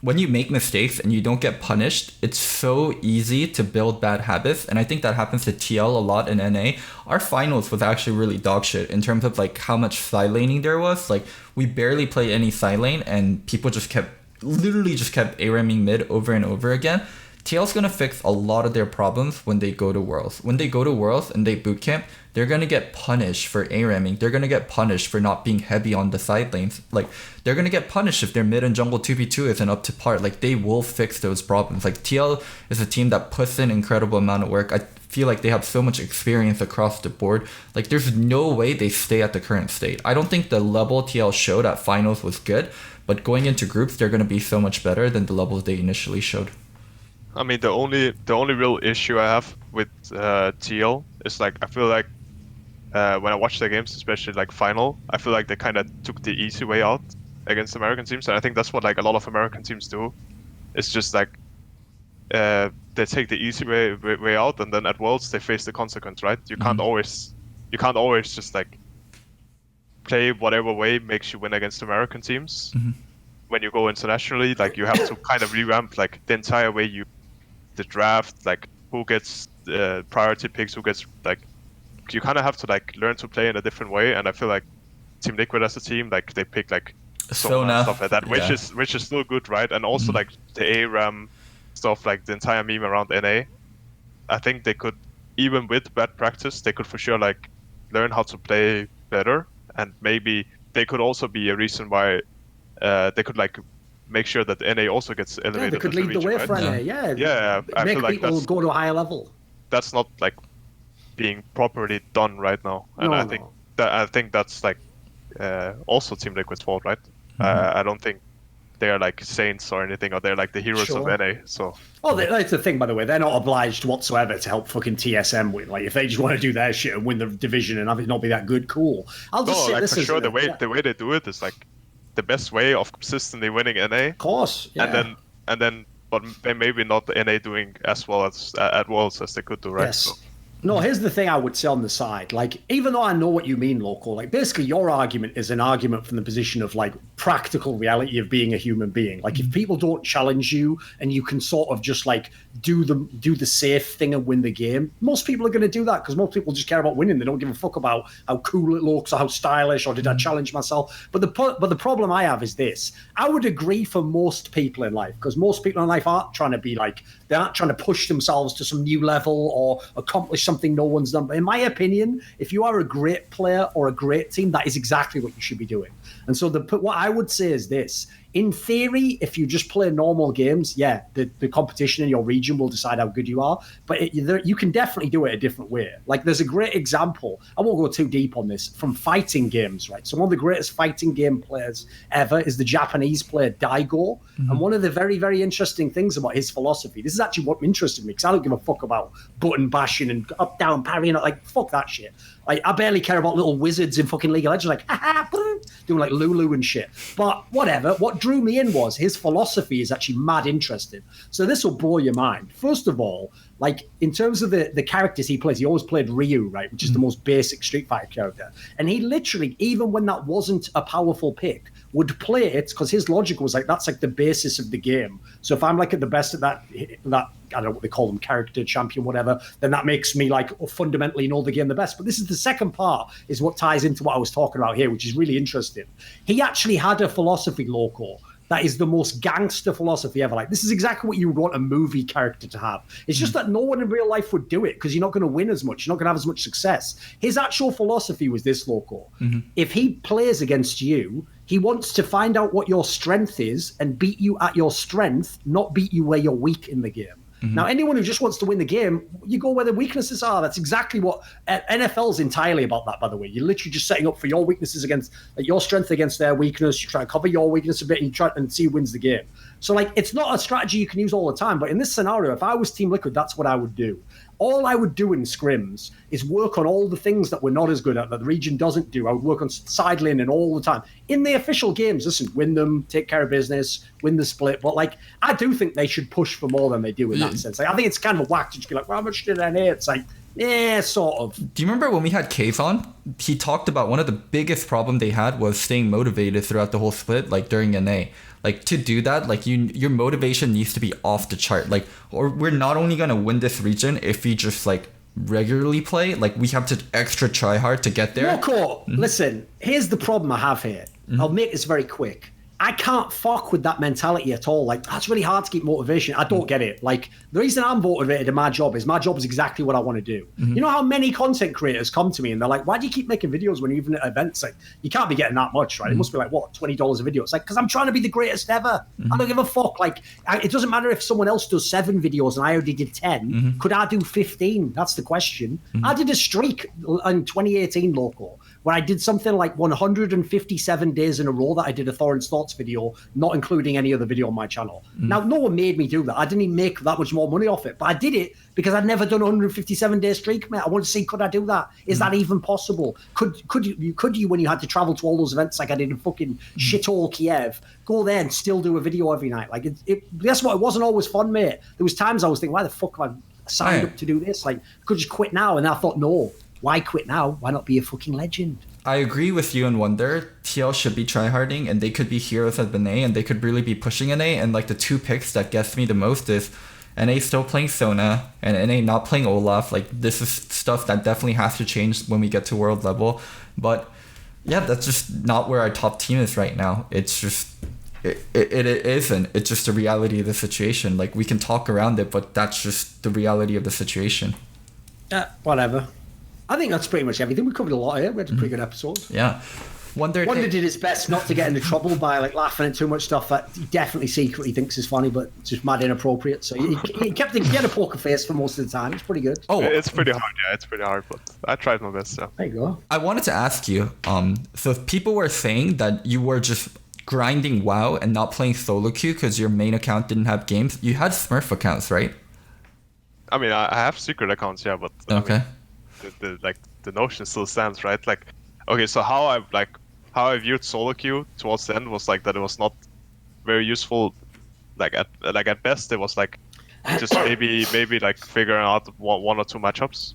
when you make mistakes and you don't get punished, it's so easy to build bad habits. And I think that happens to TL a lot in NA. Our finals was actually really dog shit in terms of like how much side laning there was. Like we barely played any side lane and people literally just kept ARAMing mid over and over again. TL's gonna fix a lot of their problems when they go to Worlds. When they go to Worlds and they bootcamp, they're gonna get punished for ARAMing. They're gonna get punished for not being heavy on the side lanes. Like, they're gonna get punished if their mid and jungle 2v2 isn't up to par. Like, they will fix those problems. Like, TL is a team that puts in incredible amount of work. I feel like they have so much experience across the board. Like, there's no way they stay at the current state. I don't think the level TL showed at finals was good, but going into groups, they're gonna be so much better than the levels they initially showed. I mean, the only real issue I have with TL is like I feel like when I watch their games, especially like final, I feel like they kind of took the easy way out against American teams, and I think that's what like a lot of American teams do. It's just like they take the easy way out, and then at Worlds they face the consequence, right? You can't always just like play whatever way makes you win against American teams. When you go internationally, like you have to kind of revamp like the entire way the draft, like who gets priority picks, who gets like you kind of have to like learn to play in a different way. And I feel like Team Liquid as a team, like they pick like Sona and stuff like that, which is still good, right? And also like the ARAM stuff, like the entire meme around NA. I think they could, even with bad practice, they could for sure like learn how to play better, and maybe they could also be a reason why they could like make sure that NA also gets elevated. Yeah, they could lead the way for NA. Yeah, I make feel like people go to a higher level. That's not like being properly done right now, and I think that's like also Team Liquid's fault, right? I don't think they're like saints or anything, or they're like the heroes of NA. So that's the thing, by the way. They're not obliged whatsoever to help fucking TSM win. Like, if they just want to do their shit and win the division and have it not be that good, cool. I'll just say this for sure. The way they do it is like the best way of consistently winning NA. Of course, yeah. And then, but they maybe not the NA doing as well as at Worlds as they could do, right? Yes. So. No, here's the thing I would say on the side. Like, even though I know what you mean, Loco, like, basically your argument is an argument from the position of, like, practical reality of being a human being. Like, if people don't challenge you and you can sort of just, like, do the safe thing and win the game, most people are going to do that because most people just care about winning. They don't give a fuck about how cool it looks or how stylish or did I challenge myself. But the problem I have is this. I would agree for most people in life, because most people in life aren't trying to be, like, they aren't trying to push themselves to some new level or accomplish something no one's done. But in my opinion, if you are a great player or a great team, that is exactly what you should be doing. And so what I would say is this. In theory, if you just play normal games, yeah, the competition in your region will decide how good you are. But you can definitely do it a different way. Like, there's a great example, I won't go too deep on this, from fighting games, right? So one of the greatest fighting game players ever is the Japanese player Daigo. And one of the very, very interesting things about his philosophy, this is actually what interested me, because I don't give a fuck about button bashing and up, down, parrying. Like, fuck that shit. Like, I barely care about little wizards in fucking League of Legends. Like, haha, doing like Lulu and shit. But whatever. What drew me in was his philosophy is actually mad interesting. So this will blow your mind. First of all, like in terms of the characters he plays, he always played Ryu, right, which is the most basic Street Fighter character. And he literally, even when that wasn't a powerful pick, would play it because his logic was like, that's like the basis of the game. So if I'm like at the best at that, I don't know what they call them, character, champion, whatever, then that makes me like fundamentally know the game the best. But this is the second part, is what ties into what I was talking about here, which is really interesting. He actually had a philosophy, Loco, that is the most gangster philosophy ever. Like, this is exactly what you would want a movie character to have. It's just that no one in real life would do it because you're not going to win as much. You're not going to have as much success. His actual philosophy was this, Loco. If he plays against you, he wants to find out what your strength is and beat you at your strength, not beat you where you're weak in the game. Now, anyone who just wants to win the game, you go where the weaknesses are. That's exactly what NFL's entirely about that, by the way. You're literally just setting up for your weaknesses against your strength against their weakness. You try to cover your weakness a bit and you try and see who wins the game. So, like, it's not a strategy you can use all the time. But in this scenario, if I was Team Liquid, that's what I would do. All I would do in scrims is work on all the things that we're not as good at, that the region doesn't do. I would work on side laning all the time. In the official games, listen, win them, take care of business, win the split. But, like, I do think they should push for more than they do in that sense. Like, I think it's kind of a whack to just be like, well, how much did I need? It's like, yeah, sort of. Do you remember when we had Cave on? He talked about one of the biggest problem they had was staying motivated throughout the whole split, like during NA. Like, to do that, like, your motivation needs to be off the chart. Like, or we're not only going to win this region if we just, like, regularly play. Like, we have to extra try hard to get there. Loco, listen, here's the problem I have here. I'll make this very quick. I can't fuck with that mentality at all. Like, that's really hard to keep motivation. I don't get it. Like, the reason I'm motivated in my job is exactly what I want to do. You know how many content creators come to me and they're like, why do you keep making videos when you're even at events? Like, you can't be getting that much, right? It must be like, what, $20 a video? It's like, because I'm trying to be the greatest ever. I don't give a fuck. Like, it doesn't matter if someone else does 7 videos and I already did 10. Could I do 15? That's the question. I did a streak in 2018, Loco, where I did something like 157 days in a row that I did a Thorin's Thoughts video, not including any other video on my channel. Now, no one made me do that. I didn't even make that much more money off it, but I did it because I'd never done a 157-day streak, mate. I wanted to see, could I do that? Is that even possible? Could you, when you had to travel to all those events like I did in fucking shithole Kiev, go there and still do a video every night? Like, guess what? It wasn't always fun, mate. There was times I was thinking, why the fuck have I signed up to do this? Like, I could just quit now. And I thought, no, why quit now? Why not be a fucking legend? I agree with you and Wunder. TL should be tryharding, and they could be heroes at NA, and they could really be pushing NA. And like the 2 picks that gets me the most is NA still playing Sona and NA not playing Olaf. Like, this is stuff that definitely has to change when we get to world level. But yeah, that's just not where our top team is right now. It's just it isn't. It's just the reality of the situation. Like, we can talk around it, but that's just the reality of the situation. Yeah, whatever. I think that's pretty much everything. We covered a lot here. We had a pretty good episode. Yeah. Wunder did his best not to get into trouble by like laughing at too much stuff that he definitely secretly thinks is funny, but just mad inappropriate. So he had a poker face for most of the time. It's pretty good. Oh, it's pretty hard. Yeah, it's pretty hard, but I tried my best. So there you go. I wanted to ask you. So people were saying that you were just grinding WoW and not playing solo queue because your main account didn't have games. You had Smurf accounts, right? I mean, I have secret accounts, yeah, but okay. I mean, the notion still stands, right? Like, okay, so how I viewed solo queue towards the end was like that it was not very useful. Like at best it was like just maybe like figuring out one or 2 matchups.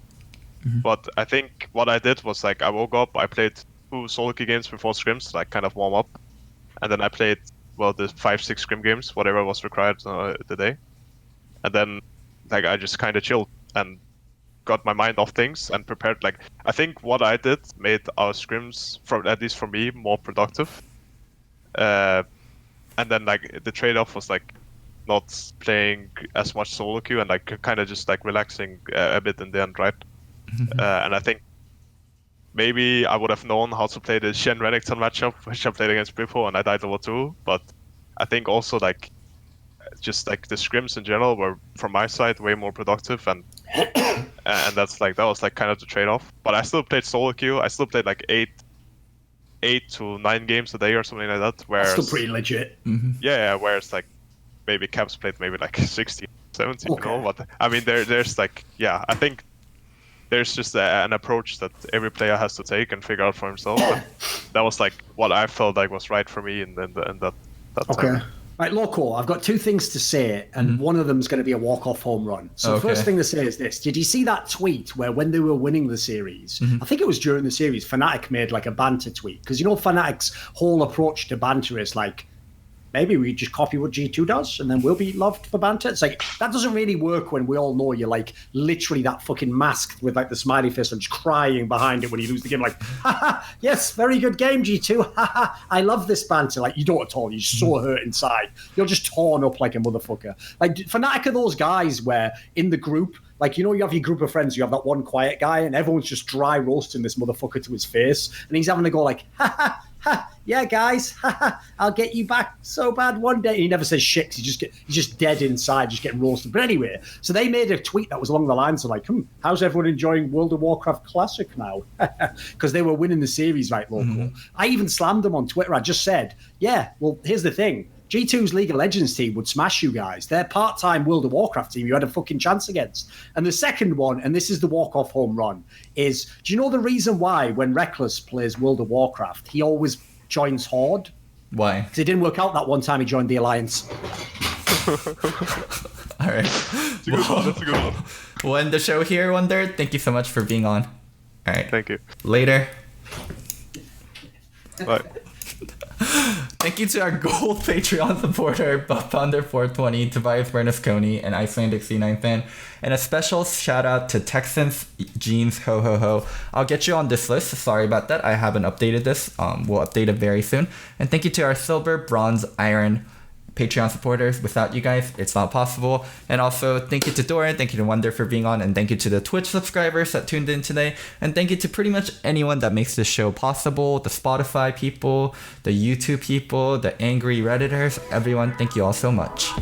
But I think what I did was like I woke up, I played 2 solo queue games before scrims to like kind of warm up, and then I played the 5-6 scrim games, whatever was required the day, and then like I just kind of chilled and got my mind off things and prepared. Like, I think what I did made our scrims, at least for me, more productive. And then like the trade-off was like not playing as much solo queue and like kind of just like relaxing a bit in the end, right? And I think maybe I would have known how to play the Shen Renekton matchup, which I played against Bippo, and I died level 2. But I think also like just like the scrims in general were, from my side, way more productive, and that was like kind of the trade-off. But I still played solo queue. I still played like 8 to 9 games a day or something like that. Whereas, that's still pretty legit. Yeah, whereas like maybe Caps played maybe like 16, 17, okay. But I mean there's like, yeah, I think there's just an approach that every player has to take and figure out for himself. And that was like what I felt like was right for me in that time. Right, Loco, I've got two things to say, and one of them is going to be a walk-off home run. So the first thing to say is this. Did you see that tweet where when they were winning the series, I think it was during the series, Fnatic made like a banter tweet? Because you know Fnatic's whole approach to banter is like, maybe we just copy what G2 does and then we'll be loved for banter. It's like, that doesn't really work when we all know you're like literally that fucking masked with like the smiley face and just crying behind it when you lose the game. Like, haha, yes, very good game, G2. Haha, I love this banter. Like, you don't at all. You're so hurt inside. You're just torn up like a motherfucker. Like, Fnatic are those guys where in the group, like, you know, you have your group of friends, you have that one quiet guy and everyone's just dry roasting this motherfucker to his face. And he's having to go like, haha, ha, yeah, guys, I'll get you back so bad one day. He never says shit 'cause he's just dead inside, just getting roasted. But anyway, so they made a tweet that was along the lines of like, how's everyone enjoying World of Warcraft Classic now? Because they were winning the series, right, Loco? I even slammed them on Twitter. I just said, yeah, well, here's the thing. G2's League of Legends team would smash you guys. Their part-time World of Warcraft team you had a fucking chance against. And the second one, and this is the walk-off home run, is, do you know the reason why when Reckless plays World of Warcraft, he always joins Horde? Why? Because it didn't work out that one time he joined the Alliance. All right. That's a good one. That's a good one. We'll end the show here, Wunder. Thank you so much for being on. All right. Thank you. Later. Bye. Thank you to our gold Patreon supporter, Thunder420, Tobias Bernasconi, and Icelandic C9 fan. And a special shout out to Texans Jeans Ho Ho Ho. I'll get you on this list. Sorry about that. I haven't updated this. We'll update it very soon. And thank you to our silver, bronze, iron Patreon supporters. Without you guys, it's not possible. And also, thank you to Dorian, thank you to Wunder for being on, and thank you to the Twitch subscribers that tuned in today. And thank you to pretty much anyone that makes this show possible, the Spotify people, the YouTube people, the angry Redditors, everyone, thank you all so much.